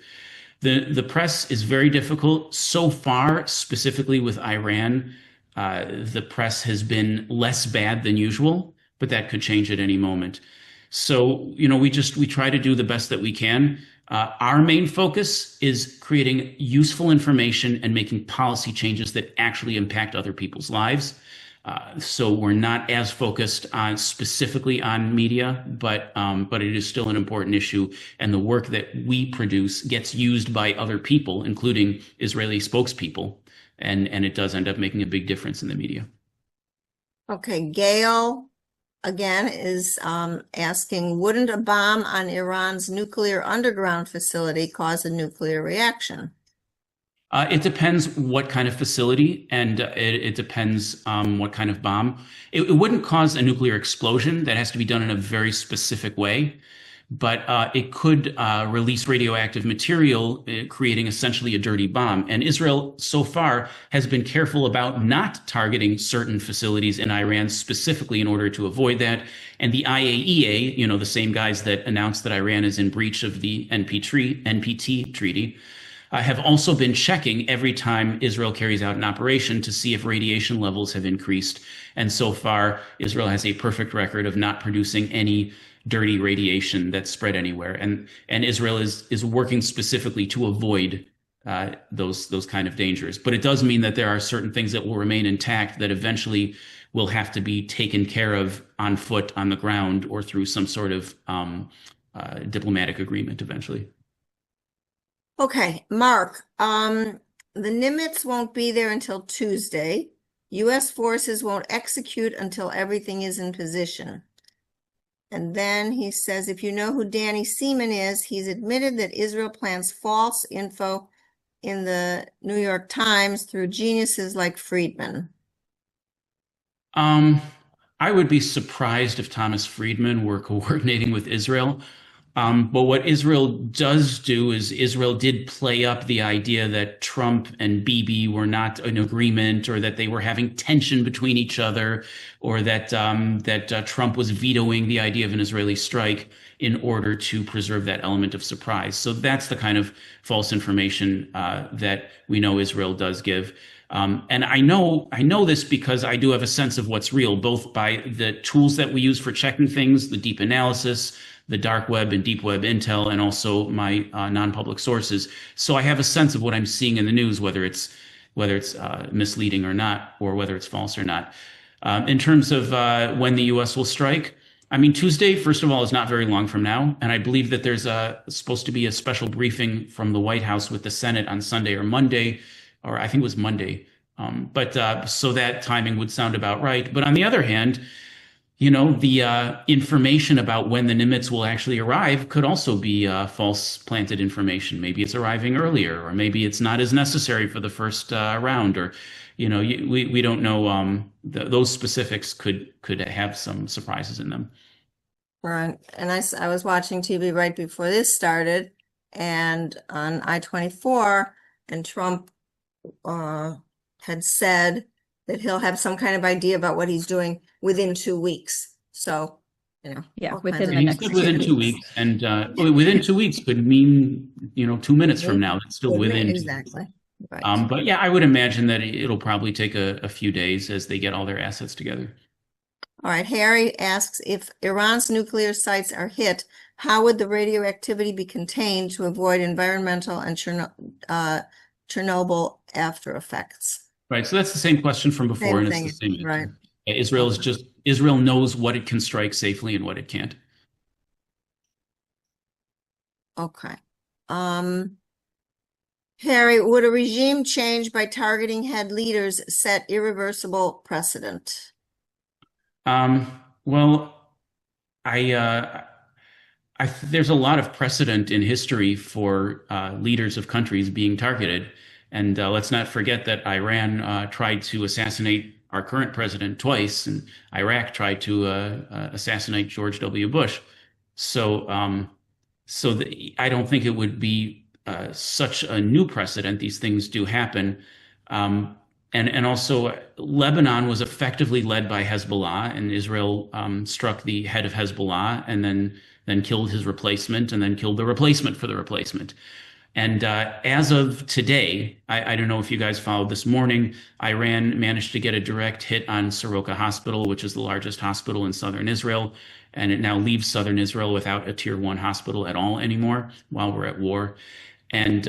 The press is very difficult. So far, specifically with Iran, the press has been less bad than usual, but that could change at any moment. So, we try to do the best that we can. Our main focus is creating useful information and making policy changes that actually impact other people's lives. So we're not as focused specifically on media, but it is still an important issue. And the work that we produce gets used by other people, including Israeli spokespeople. And it does end up making a big difference in the media. Okay, Gail again is asking, wouldn't a bomb on Iran's nuclear underground facility cause a nuclear reaction? It depends what kind of facility, and it depends what kind of bomb. It wouldn't cause a nuclear explosion. That has to be done in a very specific way. But it could release radioactive material, creating essentially a dirty bomb. And Israel so far has been careful about not targeting certain facilities in Iran specifically in order to avoid that. And the IAEA, the same guys that announced that Iran is in breach of the NPT treaty, have also been checking every time Israel carries out an operation to see if radiation levels have increased. And so far, Israel has a perfect record of not producing any dirty radiation that's spread anywhere. And Israel is working specifically to avoid those kind of dangers. But it does mean that there are certain things that will remain intact that eventually will have to be taken care of on foot, on the ground, or through some sort of diplomatic agreement eventually. Okay, Mark, the Nimitz won't be there until Tuesday. U.S. forces won't execute until everything is in position. And then he says, if you know who Danny Seaman is, he's admitted that Israel plans false info in the New York Times through geniuses like Friedman. I would be surprised if Thomas Friedman were coordinating with Israel. But what Israel does do is Israel did play up the idea that Trump and Bibi were not in agreement, or that they were having tension between each other, or that Trump was vetoing the idea of an Israeli strike in order to preserve that element of surprise. So that's the kind of false information that we know Israel does give. And I know this because I do have a sense of what's real, both by the tools that we use for checking things, the deep analysis, the dark web and deep web intel, and also my non-public sources. So I have a sense of what I'm seeing in the news, whether it's misleading or not, or whether it's false or not. In terms of when the U.S. will strike, I mean, Tuesday, first of all, is not very long from now. And I believe that there's supposed to be a special briefing from the White House with the Senate on Sunday or Monday, or I think it was Monday. So that timing would sound about right. But on the other hand, the information about when the Nimitz will actually arrive could also be false planted information. Maybe it's arriving earlier, or maybe it's not as necessary for the first round, or, we don't know. Those specifics could have some surprises in them. Right. And I was watching TV right before this started, and on I-24, and Trump had said that he'll have some kind of idea about what he's doing within 2 weeks. So, Yeah, all within kinds the of- next Within 2 weeks, and within 2 weeks could mean 2 minutes from now. It's still within 2 weeks. Exactly. Right. But yeah, I would imagine that it'll probably take a few days as they get all their assets together. All right. Harry asks, if Iran's nuclear sites are hit, how would the radioactivity be contained to avoid environmental and Chernobyl after effects? Right. So that's the same question from before, Same and thing, it's the same answer. right. Israel knows what it can strike safely and what it can't. Okay. Harry, would a regime change by targeting head leaders set irreversible precedent? Well, there's a lot of precedent in history for leaders of countries being targeted. And let's not forget that Iran tried to assassinate our current president twice, and Iraq tried to assassinate George W. Bush. So, I don't think it would be such a new precedent. These things do happen. And also, Lebanon was effectively led by Hezbollah, and Israel struck the head of Hezbollah, and then killed his replacement, and then killed the replacement for the replacement. And as of today, I don't know if you guys followed this morning, Iran managed to get a direct hit on Soroka Hospital, which is the largest hospital in southern Israel. And it now leaves southern Israel without a tier 1 hospital at all anymore while we're at war. And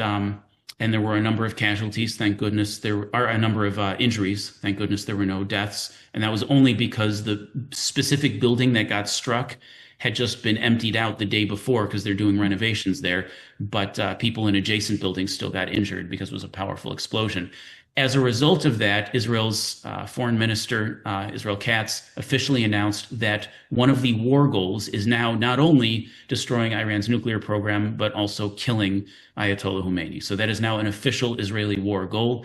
there were a number of casualties. Thank goodness there are a number of injuries. Thank goodness there were no deaths. And that was only because the specific building that got struck had just been emptied out the day before because they're doing renovations there. But people in adjacent buildings still got injured because it was a powerful explosion. As a result of that, Israel's foreign minister, Israel Katz, officially announced that one of the war goals is now not only destroying Iran's nuclear program, but also killing Ayatollah Khomeini. So that is now an official Israeli war goal.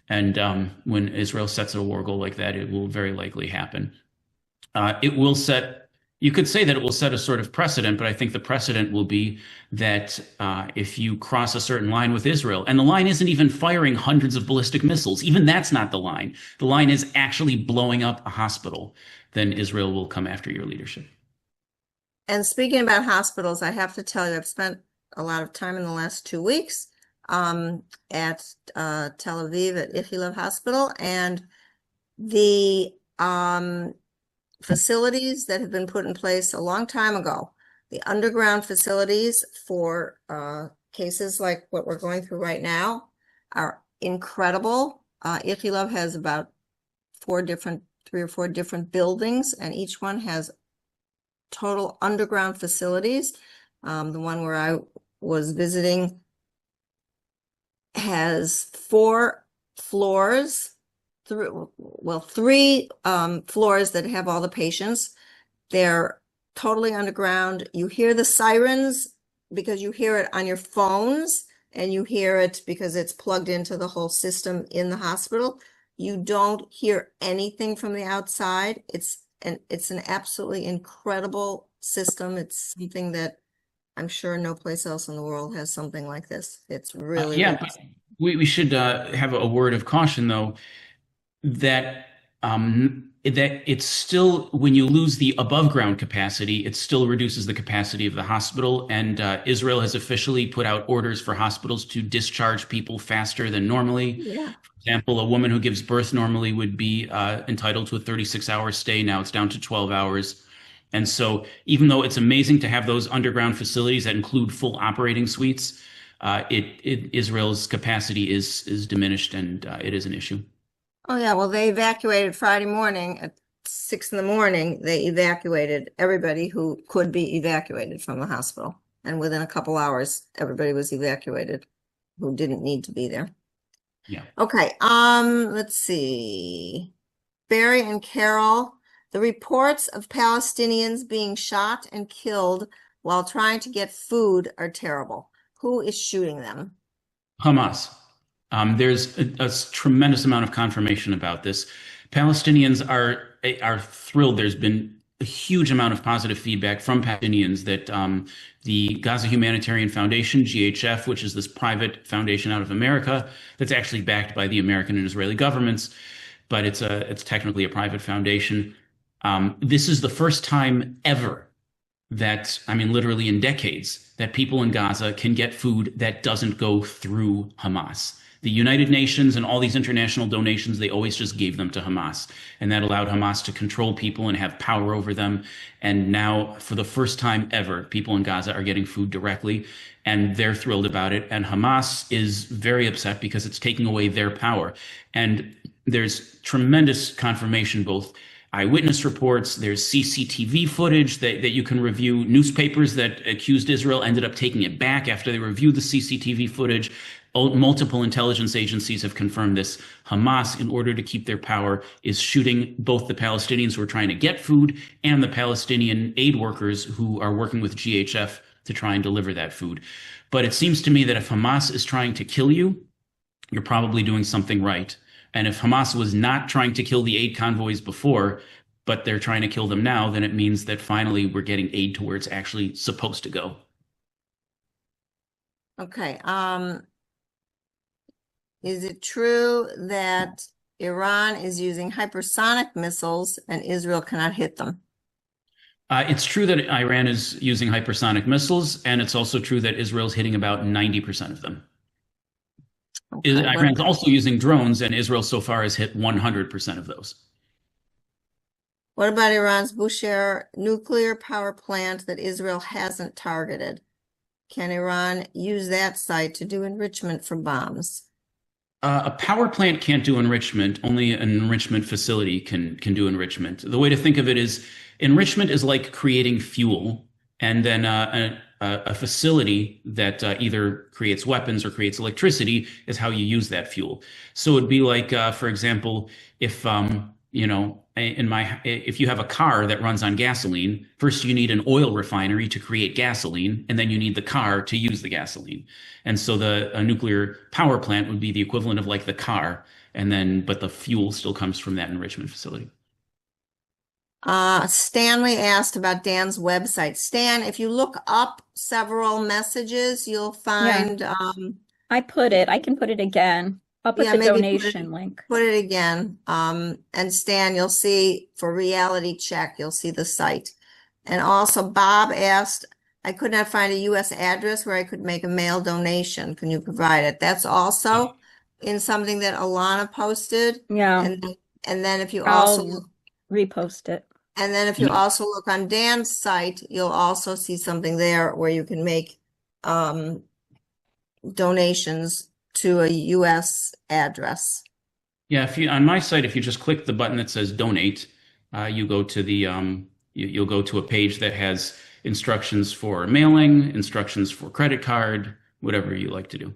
And when Israel sets a war goal like that, it will very likely happen. You could say that it will set a sort of precedent, but I think the precedent will be that if you cross a certain line with Israel, and the line isn't even firing hundreds of ballistic missiles, even that's not the line. The line is actually blowing up a hospital, then Israel will come after your leadership. And speaking about hospitals, I have to tell you, I've spent a lot of time in the last 2 weeks at Tel Aviv at Ichilov Hospital, and the facilities that have been put in place a long time ago The underground facilities for cases like what we're going through right now are incredible. Ichilov has about three or four different buildings, and each one has total underground facilities. The one where I was visiting has 4 floors, three floors that have all the patients. They're totally underground. You hear the sirens because you hear it on your phones, and you hear it because it's plugged into the whole system in the hospital. You don't hear anything from the outside. It's an absolutely incredible system. It's something that I'm sure no place else in the world has something like this. It's really, Yeah, really but we should have a word of caution, though, that that it's still, when you lose the above ground capacity, it still reduces the capacity of the hospital. And Israel has officially put out orders for hospitals to discharge people faster than normally. Yeah. For example, a woman who gives birth normally would be entitled to a 36-hour stay. Now it's down to 12 hours. And so even though it's amazing to have those underground facilities that include full operating suites, Israel's capacity is diminished, and it is an issue. Oh, yeah. Well, they evacuated Friday morning at 6 in the morning. They evacuated everybody who could be evacuated from the hospital. And within a couple hours, everybody was evacuated who didn't need to be there. Yeah. Okay. Let's see. Barry and Carol, the reports of Palestinians being shot and killed while trying to get food are terrible. Who is shooting them? Hamas. There's a tremendous amount of confirmation about this. Palestinians are thrilled. There's been a huge amount of positive feedback from Palestinians that the Gaza Humanitarian Foundation, GHF, which is this private foundation out of America that's actually backed by the American and Israeli governments, but it's technically a private foundation. This is the first time ever that, I mean, literally in decades, that people in Gaza can get food that doesn't go through Hamas. The United Nations and all these international donations, they always just gave them to Hamas. And that allowed Hamas to control people and have power over them. And now, for the first time ever, people in Gaza are getting food directly, and they're thrilled about it. And Hamas is very upset because it's taking away their power. And there's tremendous confirmation, both eyewitness reports, there's CCTV footage that you can review. Newspapers that accused Israel ended up taking it back after they reviewed the CCTV footage. Multiple intelligence agencies have confirmed this. Hamas, in order to keep their power, is shooting both the Palestinians who are trying to get food and the Palestinian aid workers who are working with GHF to try and deliver that food. But it seems to me that if Hamas is trying to kill you, you're probably doing something right. And if Hamas was not trying to kill the aid convoys before, but they're trying to kill them now, then it means that finally we're getting aid to where it's actually supposed to go. Okay. Is it true that Iran is using hypersonic missiles and Israel cannot hit them? It's true that Iran is using hypersonic missiles, and it's also true that Israel's hitting about 90% of them. Okay, Iran's also using drones, and Israel so far has hit 100% of those. what about Iran's Bushehr nuclear power plant that Israel hasn't targeted? Can Iran use that site to do enrichment for bombs? A power plant can't do enrichment. Only an enrichment facility can do enrichment. The way to think of it is enrichment is like creating fuel, and then a facility that either creates weapons or creates electricity is how you use that fuel. So it'd be like, for example, if if you have a car that runs on gasoline, first you need an oil refinery to create gasoline, and then you need the car to use the gasoline. And so a nuclear power plant would be the equivalent of like the car, but the fuel still comes from that enrichment facility. Stanley asked about Dan's website. Stan, if you look up several messages, you'll find I can put it again. I'll put the donation link. Put it again. And Stan, you'll see for reality check, you'll see the site. And also Bob asked, I could not find a U.S. address where I could make a mail donation. Can you provide it? That's also in something that Alana posted. Yeah. And then if you I'll also repost it. And then if you also look on Dan's site, you'll also see something there where you can make donations to a U.S. address. Yeah, if you on my site, if you just click the button that says donate, you go to the you'll go to a page that has instructions for mailing, instructions for credit card, whatever you like to do.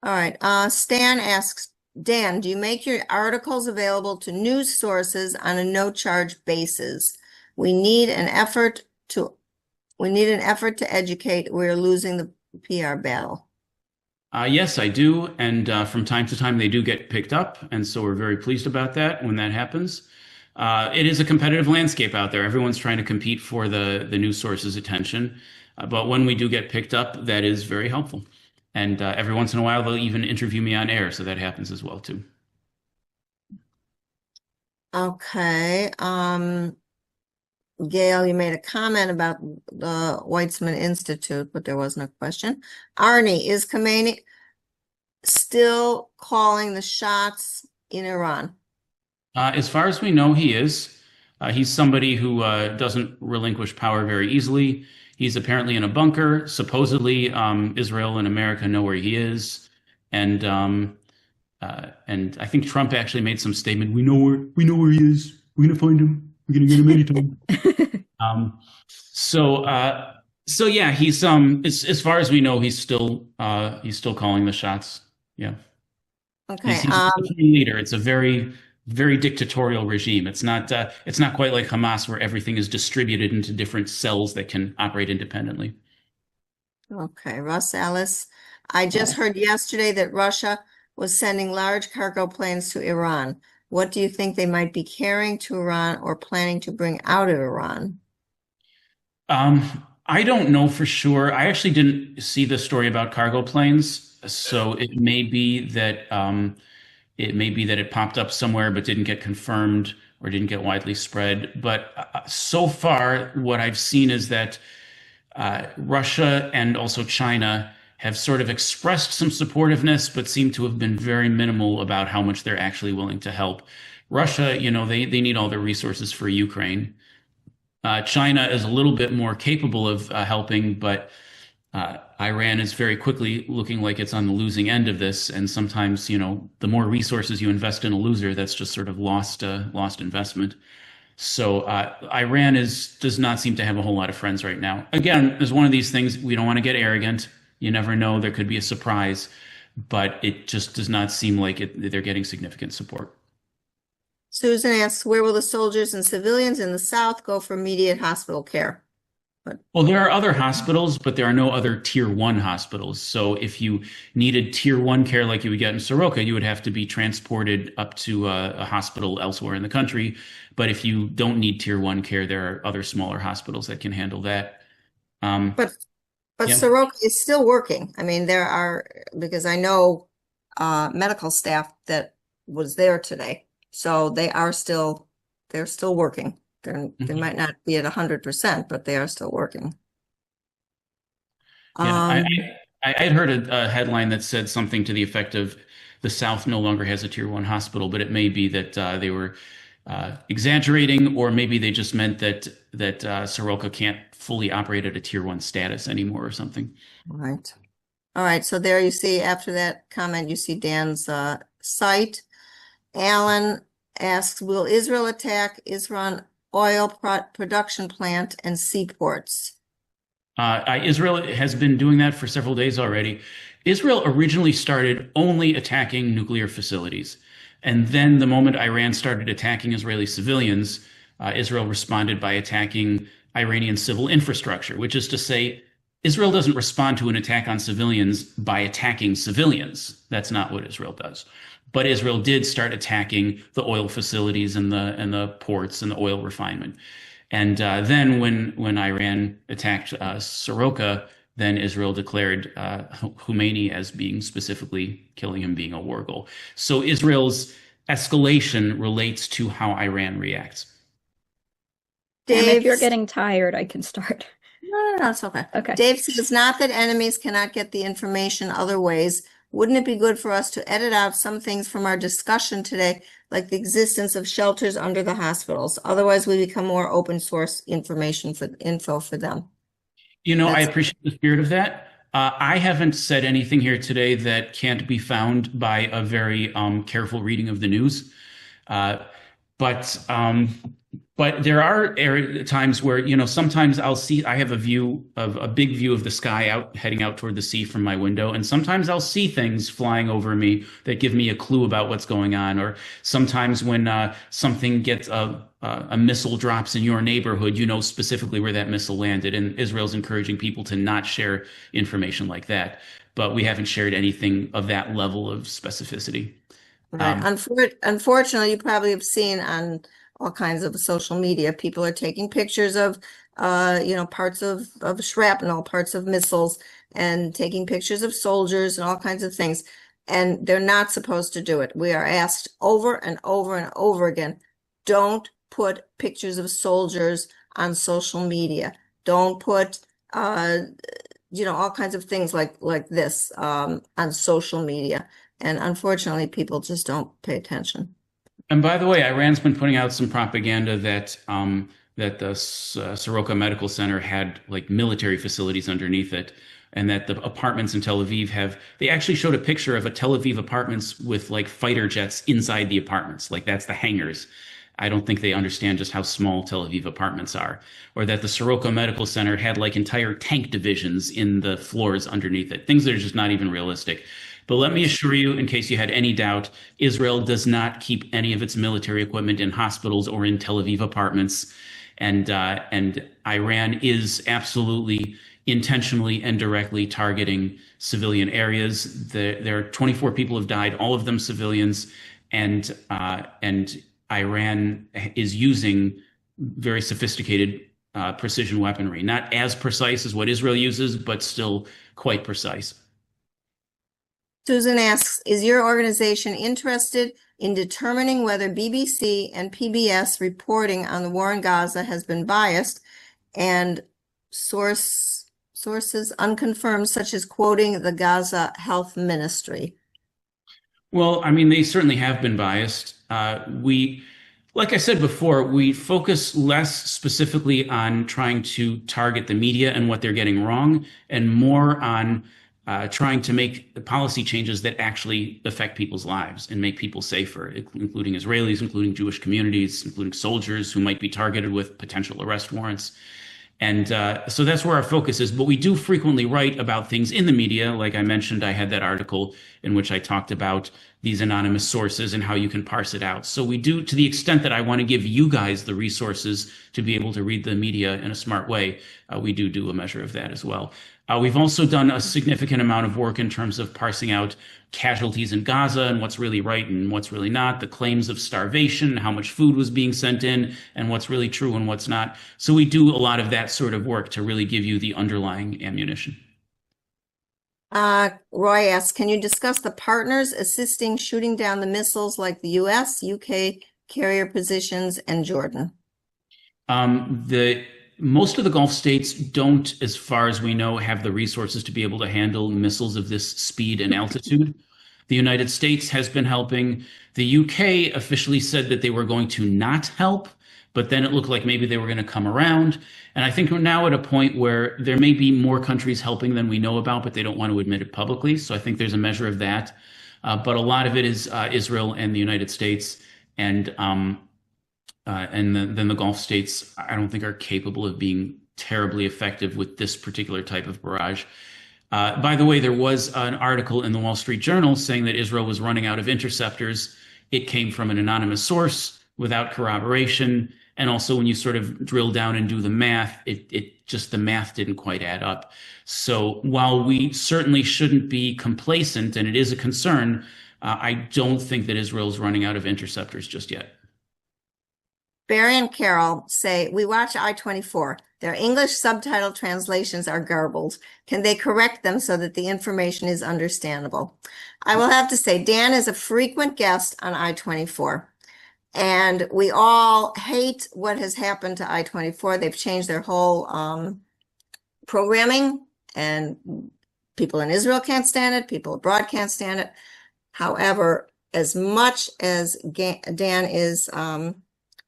All right. Stan asks, Dan, do you make your articles available to news sources on a no-charge basis? We need an effort to educate. We're losing the PR battle. Yes, I do. And from time to time, they do get picked up. And so we're very pleased about that when that happens. It is a competitive landscape out there. Everyone's trying to compete for the news source's attention. But when we do get picked up, that is very helpful. And every once in a while, they'll even interview me on air. So that happens as well, too. Okay. Gail, you made a comment about the Weizmann Institute, but there wasn't a question. Arnie, is Khamenei still calling the shots in Iran? As far as we know, he is. He's somebody who doesn't relinquish power very easily. He's apparently in a bunker. Supposedly, Israel and America know where he is, and I think Trump actually made some statement. We know where he is. We're gonna find him. We're gonna get him anytime. So yeah, he's as far as we know, he's still calling the shots. Yeah. Okay. He's a leader. It's a very, very dictatorial regime. It's not quite like Hamas, where everything is distributed into different cells that can operate independently. Okay, Russ Ellis. I just heard yesterday that Russia was sending large cargo planes to Iran. What do you think they might be carrying to Iran or planning to bring out of Iran? I don't know for sure. I actually didn't see the story about cargo planes, so it may be that it popped up somewhere but didn't get confirmed or didn't get widely spread. But so far, what I've seen is that Russia and also China have sort of expressed some supportiveness, but seem to have been very minimal about how much they're actually willing to help. Russia, they need all their resources for Ukraine. China is a little bit more capable of helping, but Iran is very quickly looking like it's on the losing end of this. And sometimes, the more resources you invest in a loser, that's just sort of lost investment. So Iran does not seem to have a whole lot of friends right now. Again, there's one of these things, we don't want to get arrogant. You never know, there could be a surprise, but it just does not seem like they're getting significant support. Susan asks, where will the soldiers and civilians in the South go for immediate hospital care? Well, there are other hospitals, but there are no other tier 1 hospitals. So if you needed tier 1 care like you would get in Soroka, you would have to be transported up to a hospital elsewhere in the country. But if you don't need tier 1 care, there are other smaller hospitals that can handle that. But yeah. Soroka is still working. I mean, there are, because I know medical staff that was there today. So they're still working. They might not be at 100%, but they are still working. Yeah, I'd heard a headline that said something to the effect of the South no longer has a tier 1 hospital, but it may be that they were exaggerating, or maybe they just meant that Soroka can't fully operate at a tier 1 status anymore or something. Right. All right. So there you see, after that comment, you see Dan's site. Alan asks, will Israel attack Iran oil production plant and seaports? Israel has been doing that for several days already. Israel originally started only attacking nuclear facilities. And then the moment Iran started attacking Israeli civilians, Israel responded by attacking Iranian civil infrastructure, which is to say, Israel doesn't respond to an attack on civilians by attacking civilians. That's not what Israel does. But Israel did start attacking the oil facilities and the ports and the oil refinement. And then when Iran attacked Soroka, then Israel declared Khomeini as being specifically killing him being a war goal. So Israel's escalation relates to how Iran reacts. Dave, if you're getting tired, I can start. No, it's okay. Okay. Dave says, not that enemies cannot get the information other ways. Wouldn't it be good for us to edit out some things from our discussion today, like the existence of shelters under the hospitals? Otherwise, we become more open source info for them. You know, I That's- appreciate the spirit of that. I haven't said anything here today that can't be found by a very careful reading of the news. But there are times where, you know, sometimes I have a big view of the sky heading out toward the sea from my window. And sometimes I'll see things flying over me that give me a clue about what's going on. Or sometimes when something gets a missile drops in your neighborhood, you know specifically where that missile landed. And Israel's encouraging people to not share information like that. But we haven't shared anything of that level of specificity. Right. Unfortunately, you probably have seen on all kinds of social media, people are taking pictures of, parts of shrapnel, parts of missiles, and taking pictures of soldiers and all kinds of things. And they're not supposed to do it. We are asked over and over and over again, don't put pictures of soldiers on social media. Don't put, all kinds of things like this on social media. And unfortunately, people just don't pay attention. And by the way, Iran's been putting out some propaganda that the Soroka Medical Center had like military facilities underneath it, and that the apartments in Tel Aviv they actually showed a picture of a Tel Aviv apartments with like fighter jets inside the apartments. Like that's the hangars. I don't think they understand just how small Tel Aviv apartments are. Or that the Soroka Medical Center had like entire tank divisions in the floors underneath it. Things that are just not even realistic. But let me assure you, in case you had any doubt, Israel does not keep any of its military equipment in hospitals or in Tel Aviv apartments. And Iran is absolutely intentionally and directly targeting civilian areas. There are 24 people have died, all of them civilians, and Iran is using very sophisticated precision weaponry, not as precise as what Israel uses, but still quite precise. Susan asks, is your organization interested in determining whether BBC and PBS reporting on the war in Gaza has been biased and sources unconfirmed, such as quoting the Gaza Health Ministry? Well, I mean, they certainly have been biased. Like I said before, we focus less specifically on trying to target the media and what they're getting wrong, and more on trying to make policy changes that actually affect people's lives and make people safer, including Israelis, including Jewish communities, including soldiers who might be targeted with potential arrest warrants. And so that's where our focus is. But we do frequently write about things in the media. Like I mentioned, I had that article in which I talked about these anonymous sources and how you can parse it out. So we do, to the extent that I want to give you guys the resources to be able to read the media in a smart way, we do a measure of that as well. We've also done a significant amount of work in terms of parsing out casualties in Gaza and what's really right and what's really not, the claims of starvation, how much food was being sent in, and what's really true and what's not. So we do a lot of that sort of work to really give you the underlying ammunition. Roy asks, can you discuss the partners assisting shooting down the missiles like the US, UK, carrier positions, and Jordan? Most of the Gulf states don't, as far as we know, have the resources to be able to handle missiles of this speed and altitude. The United States has been helping. The UK officially said that they were going to not help, but then it looked like maybe they were going to come around. And I think we're now at a point where there may be more countries helping than we know about, but they don't want to admit it publicly. So I think there's a measure of that. But a lot of it is Israel and the United States. And then the Gulf states, I don't think, are capable of being terribly effective with this particular type of barrage. By the way, there was an article in the Wall Street Journal saying that Israel was running out of interceptors. It came from an anonymous source without corroboration. And also when you sort of drill down and do the math, the math didn't quite add up. So while we certainly shouldn't be complacent, and it is a concern, I don't think that Israel's running out of interceptors just yet. Barry and Carol say, we watch I-24. Their English subtitle translations are garbled. Can they correct them so that the information is understandable? I will have to say, Dan is a frequent guest on I-24. And we all hate what has happened to I-24. They've changed their whole programming, and People in Israel can't stand it. People abroad can't stand it. However, as much as Dan is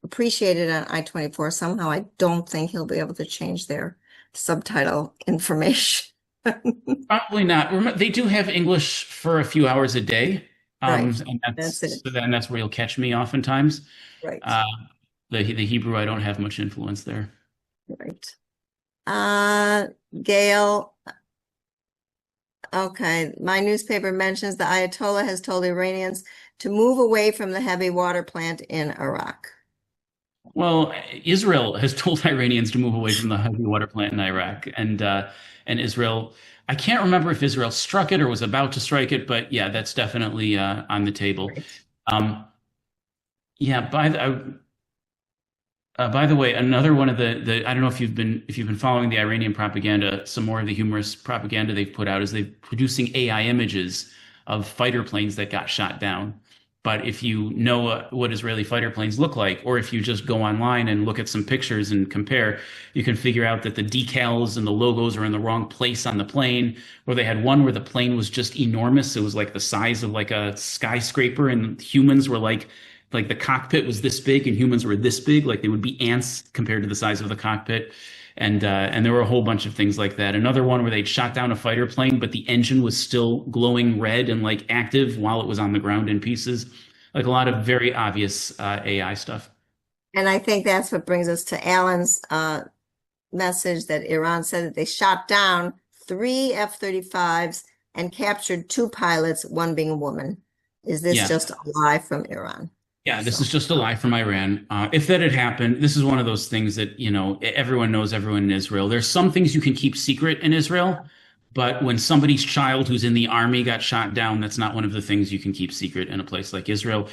appreciated on I-24, somehow I don't think he'll be able to change their subtitle information. Probably not. They do have English for a few hours a day. Right. And That's it. so then that's where you'll catch me oftentimes. Right. The Hebrew, I don't have much influence there. Right. Gail. Okay. My newspaper mentions the Ayatollah has told Iranians to move away from the heavy water plant in Iraq. Well, Israel has told Iranians to move away from the heavy water plant in Iraq, and Israel. I can't remember if Israel struck it or was about to strike it, but yeah, that's definitely on the table. Yeah. By the way, another one of the I don't know if you've been following the Iranian propaganda. Some more of the humorous propaganda they've put out is they're producing AI images of fighter planes that got shot down. But if you know what Israeli fighter planes look like, or if you just go online and look at some pictures and compare, you can figure out that the decals and the logos are in the wrong place on the plane. Or they had one where the plane was just enormous. It was like the size of like a skyscraper, and humans were like the cockpit was this big and humans were this big, like they would be ants compared to the size of the cockpit. And there were a whole bunch of things like that. Another one where they'd shot down a fighter plane, but the engine was still glowing red and like active while it was on the ground in pieces. Like a lot of very obvious AI stuff. And I think that's what brings us to Alan's message that Iran said that they shot down 3 F-35s and captured 2 pilots, one being a woman. Is this just a lie from Iran? Yeah, this is just a lie from Iran. If that had happened, this is one of those things that, everyone knows everyone in Israel. There's some things you can keep secret in Israel, but when somebody's child who's in the army got shot down, that's not one of the things you can keep secret in a place like Israel.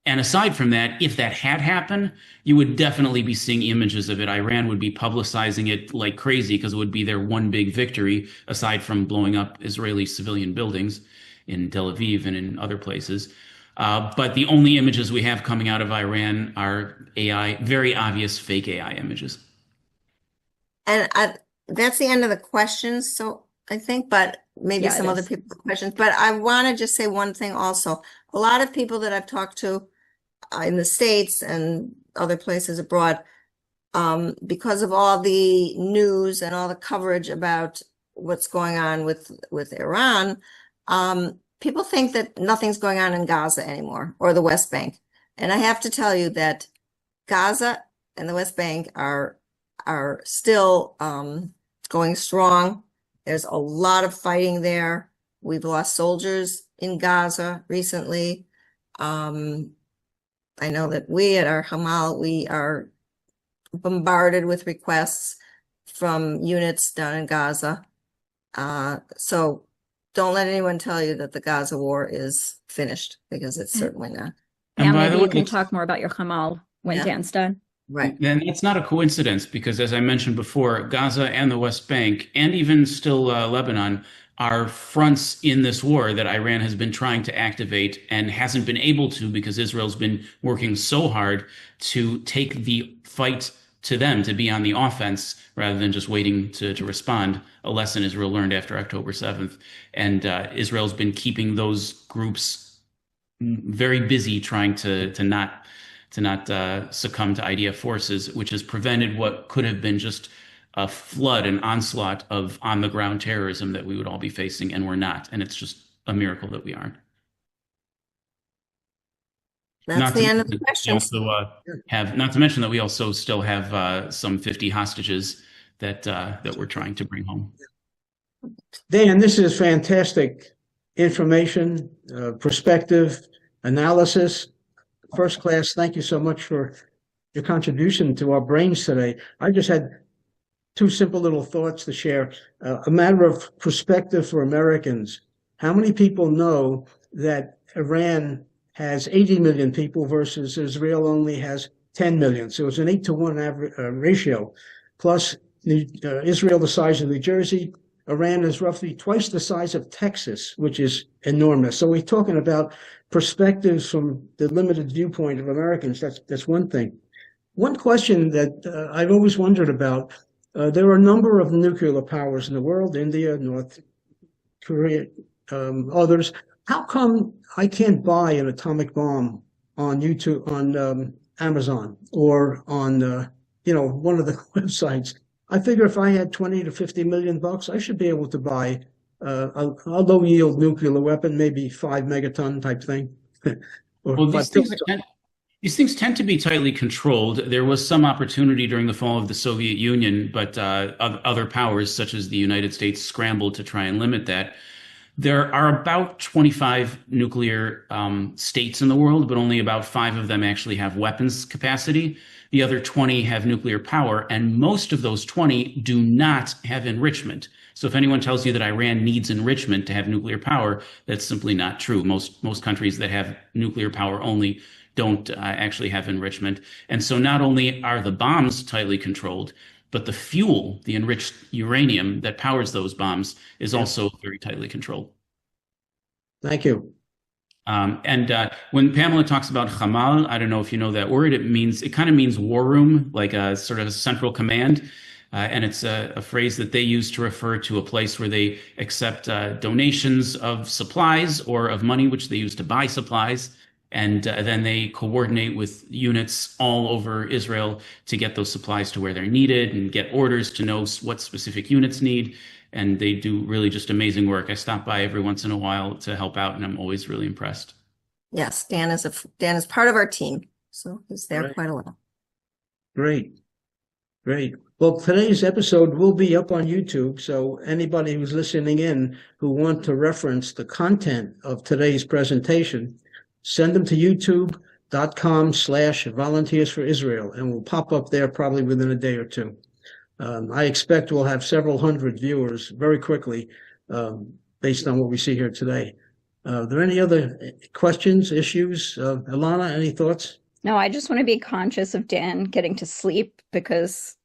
And aside from that, if that had happened, you would definitely be seeing images of it. Iran would be publicizing it like crazy because it would be their one big victory, aside from blowing up Israeli civilian buildings in Tel Aviv and in other places. But the only images we have coming out of Iran are AI, very obvious fake AI images. And that's the end of the questions, so I think, but maybe some other people have questions. But I want to just say one thing also. A lot of people that I've talked to in the States and other places abroad, because of all the news and all the coverage about what's going on with Iran, people think that nothing's going on in Gaza anymore or the West Bank. And I have to tell you that Gaza and the West Bank are still going strong. There's a lot of fighting there. We've lost soldiers in Gaza recently. I know that we at our Hamal, we are bombarded with requests from units down in Gaza. So don't let anyone tell you that the Gaza war is finished, because it's certainly not. And maybe you can talk more about your Hamal when Dan's done. Right. And it's not a coincidence, because as I mentioned before, Gaza and the West Bank, and even still Lebanon, are fronts in this war that Iran has been trying to activate and hasn't been able to, because Israel's been working so hard to take the fight to them, to be on the offense rather than just waiting to respond, a lesson Israel learned after October 7th. And Israel's been keeping those groups very busy trying to not succumb to IDF forces, which has prevented what could have been just a flood, an onslaught of on-the-ground terrorism that we would all be facing, and we're not. And it's just a miracle that we aren't. That's the end of the questions. Not to mention that we also still have some 50 hostages that we're trying to bring home. Dan, this is fantastic information, perspective, analysis. First class. Thank you so much for your contribution to our brains today. I just had 2 simple little thoughts to share. A matter of perspective for Americans. How many people know that Iran has 80 million people versus Israel only has 10 million? So it's an 8-to-1 ratio. Plus, Israel the size of New Jersey, Iran is roughly twice the size of Texas, which is enormous. So we're talking about perspectives from the limited viewpoint of Americans. That's one thing. One question that I've always wondered about, there are a number of nuclear powers in the world, India, North Korea, others. How come I can't buy an atomic bomb on YouTube, on Amazon, or on one of the websites? I figure if I had 20 to 50 million bucks, I should be able to buy a low yield nuclear weapon, maybe 5 megaton type thing. Well, these things tend to be tightly controlled. There was some opportunity during the fall of the Soviet Union, but other powers, such as the United States, scrambled to try and limit that. There are about 25 nuclear states in the world, but only about 5 of them actually have weapons capacity. The other 20 have nuclear power, and most of those 20 do not have enrichment. So if anyone tells you that Iran needs enrichment to have nuclear power, that's simply not true. Most countries that have nuclear power only don't actually have enrichment. And so not only are the bombs tightly controlled, but the fuel, the enriched uranium that powers those bombs, is also very tightly controlled. Thank you. And when Pamela talks about Hamal, I don't know if you know that word. It kind of means war room, like a sort of central command. And it's a phrase that they use to refer to a place where they accept donations of supplies or of money, which they use to buy supplies. And then they coordinate with units all over Israel to get those supplies to where they're needed and get orders to know what specific units need. And they do really just amazing work. I stop by every once in a while to help out, and I'm always really impressed. Yes, Dan is part of our team, so he's there Right. quite a lot. Great. Well, today's episode will be up on YouTube, so anybody who's listening in who want to reference the content of today's presentation, send them to youtube.com/volunteers for Israel, and we'll pop up there probably within a day or two. I expect we'll have several hundred viewers very quickly, based on what we see here today. Are there any other questions, issues? Ilana, any thoughts? No, I just want to be conscious of Dan getting to sleep because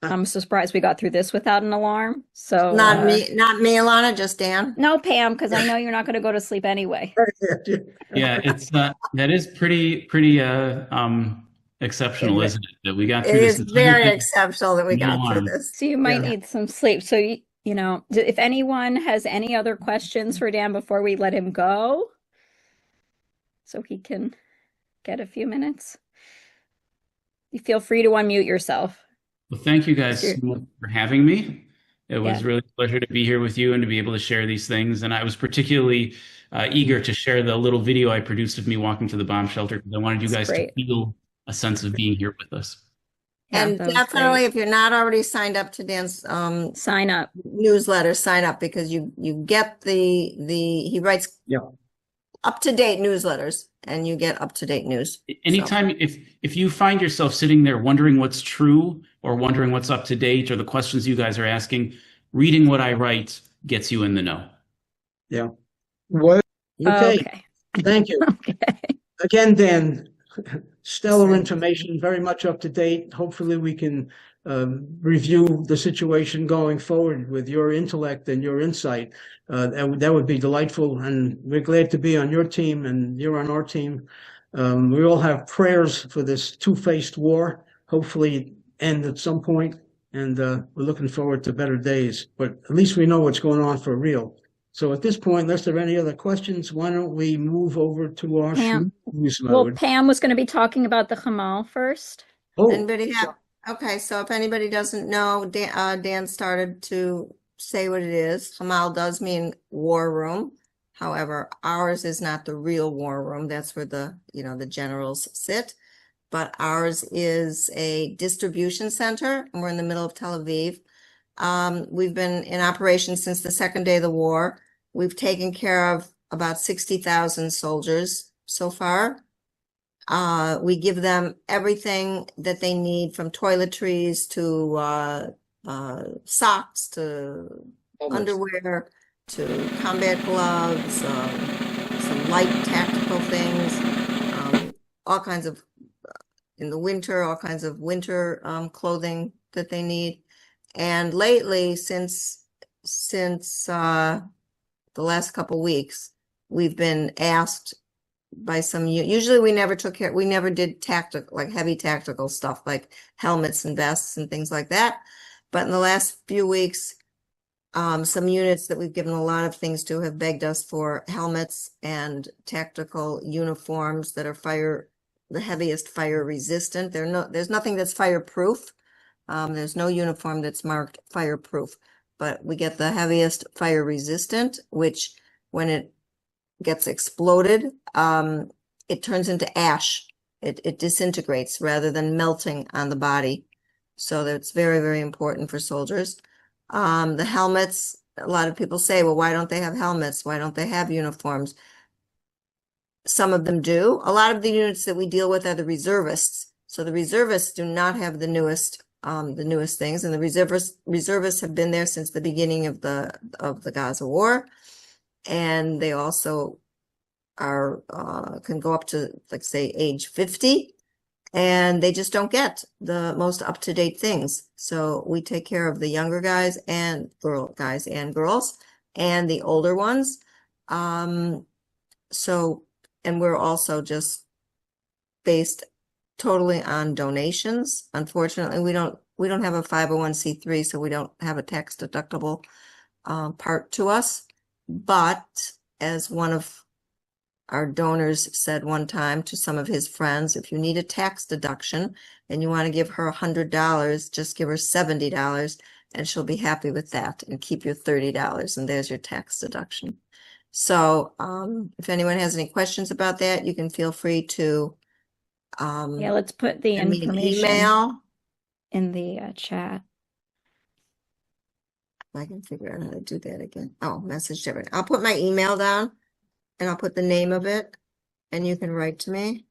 I'm surprised we got through this without an alarm. So Not me, Ilana, just Dan. No, Pam, because I know you're not going to go to sleep anyway. Yeah, it's that is pretty exceptional, isn't it? That we got through It this is entire very thing. exceptional that we No got through alarm. this. So you might Yeah. need some sleep. So, if anyone has any other questions for Dan before we let him go, so he can get a few minutes, you feel free to unmute yourself. Well, thank you guys so much for having me. It was Yeah. really a pleasure to be here with you and to be able to share these things. And I was particularly eager to share the little video I produced of me walking to the bomb shelter because I wanted you That's guys great. to feel a sense of being here with us. Yeah, And that was definitely, great. if you're not already signed up to Dan's Sign up. newsletter, sign up because you get he writes Yeah. up-to-date newsletters and you get up-to-date news. Anytime, if you find yourself sitting there wondering what's true or wondering what's up to date or the questions you guys are asking, reading what I write gets you in the know. Yeah. What? Okay. Okay. Thank you. Okay. Again, Dan, stellar information, very much up to date. Hopefully we can review the situation going forward with your intellect and your insight. That would be delightful. And we're glad to be on your team and you're on our team. We all have prayers for this two-faced war, hopefully end at some point. And we're looking forward to better days. But at least we know what's going on for real. So at this point, unless there are any other questions, why don't we move over to our Pam. news Well, mode? Pam was going to be talking about the Hamal first. Oh, Anybody have? Okay, so if anybody doesn't know, Dan started to say what it is. Hamal does mean war room. However, ours is not the real war room. That's where the generals sit. But ours is a distribution center, and we're in the middle of Tel Aviv. We've been in operation since the second day of the war. We've taken care of about 60,000 soldiers so far. We give them everything that they need, from toiletries to socks to underwear to combat gloves, some light tactical things, all kinds of, in the winter, all kinds of winter clothing that they need. And lately, since the last couple weeks, we've been asked by some, usually we never did heavy tactical stuff like helmets and vests and things like that. But in the last few weeks, Some units that we've given a lot of things to have begged us for helmets and tactical uniforms that are the heaviest fire resistant. There's nothing that's fireproof. There's no uniform that's marked fireproof, but we get the heaviest fire resistant, which when it gets exploded, it turns into ash. It disintegrates rather than melting on the body. So that's very, very important for soldiers. The helmets, a lot of people say, well, why don't they have helmets? Why don't they have uniforms? Some of them do. A lot of the units that we deal with are the reservists. So the reservists do not have the newest things, and the reservists have been there since the beginning of the Gaza war, and they also are can go up to, like, say, age 50, and they just don't get the most up-to-date things. So we take care of the younger guys and girls and the older ones. And we're also just based totally on donations. Unfortunately, we don't have a 501c3, so we don't have a tax deductible part to us. But as one of our donors said one time to some of his friends, if you need a tax deduction and you want to give her $100, just give her $70 and she'll be happy with that, and keep your $30, and there's your tax deduction. So if anyone has any questions about that, you can feel free to Yeah, let's put the send me an information email. in the chat. I can figure out how to do that again. Oh, message everyone. I'll put my email down and I'll put the name of it, and you can write to me.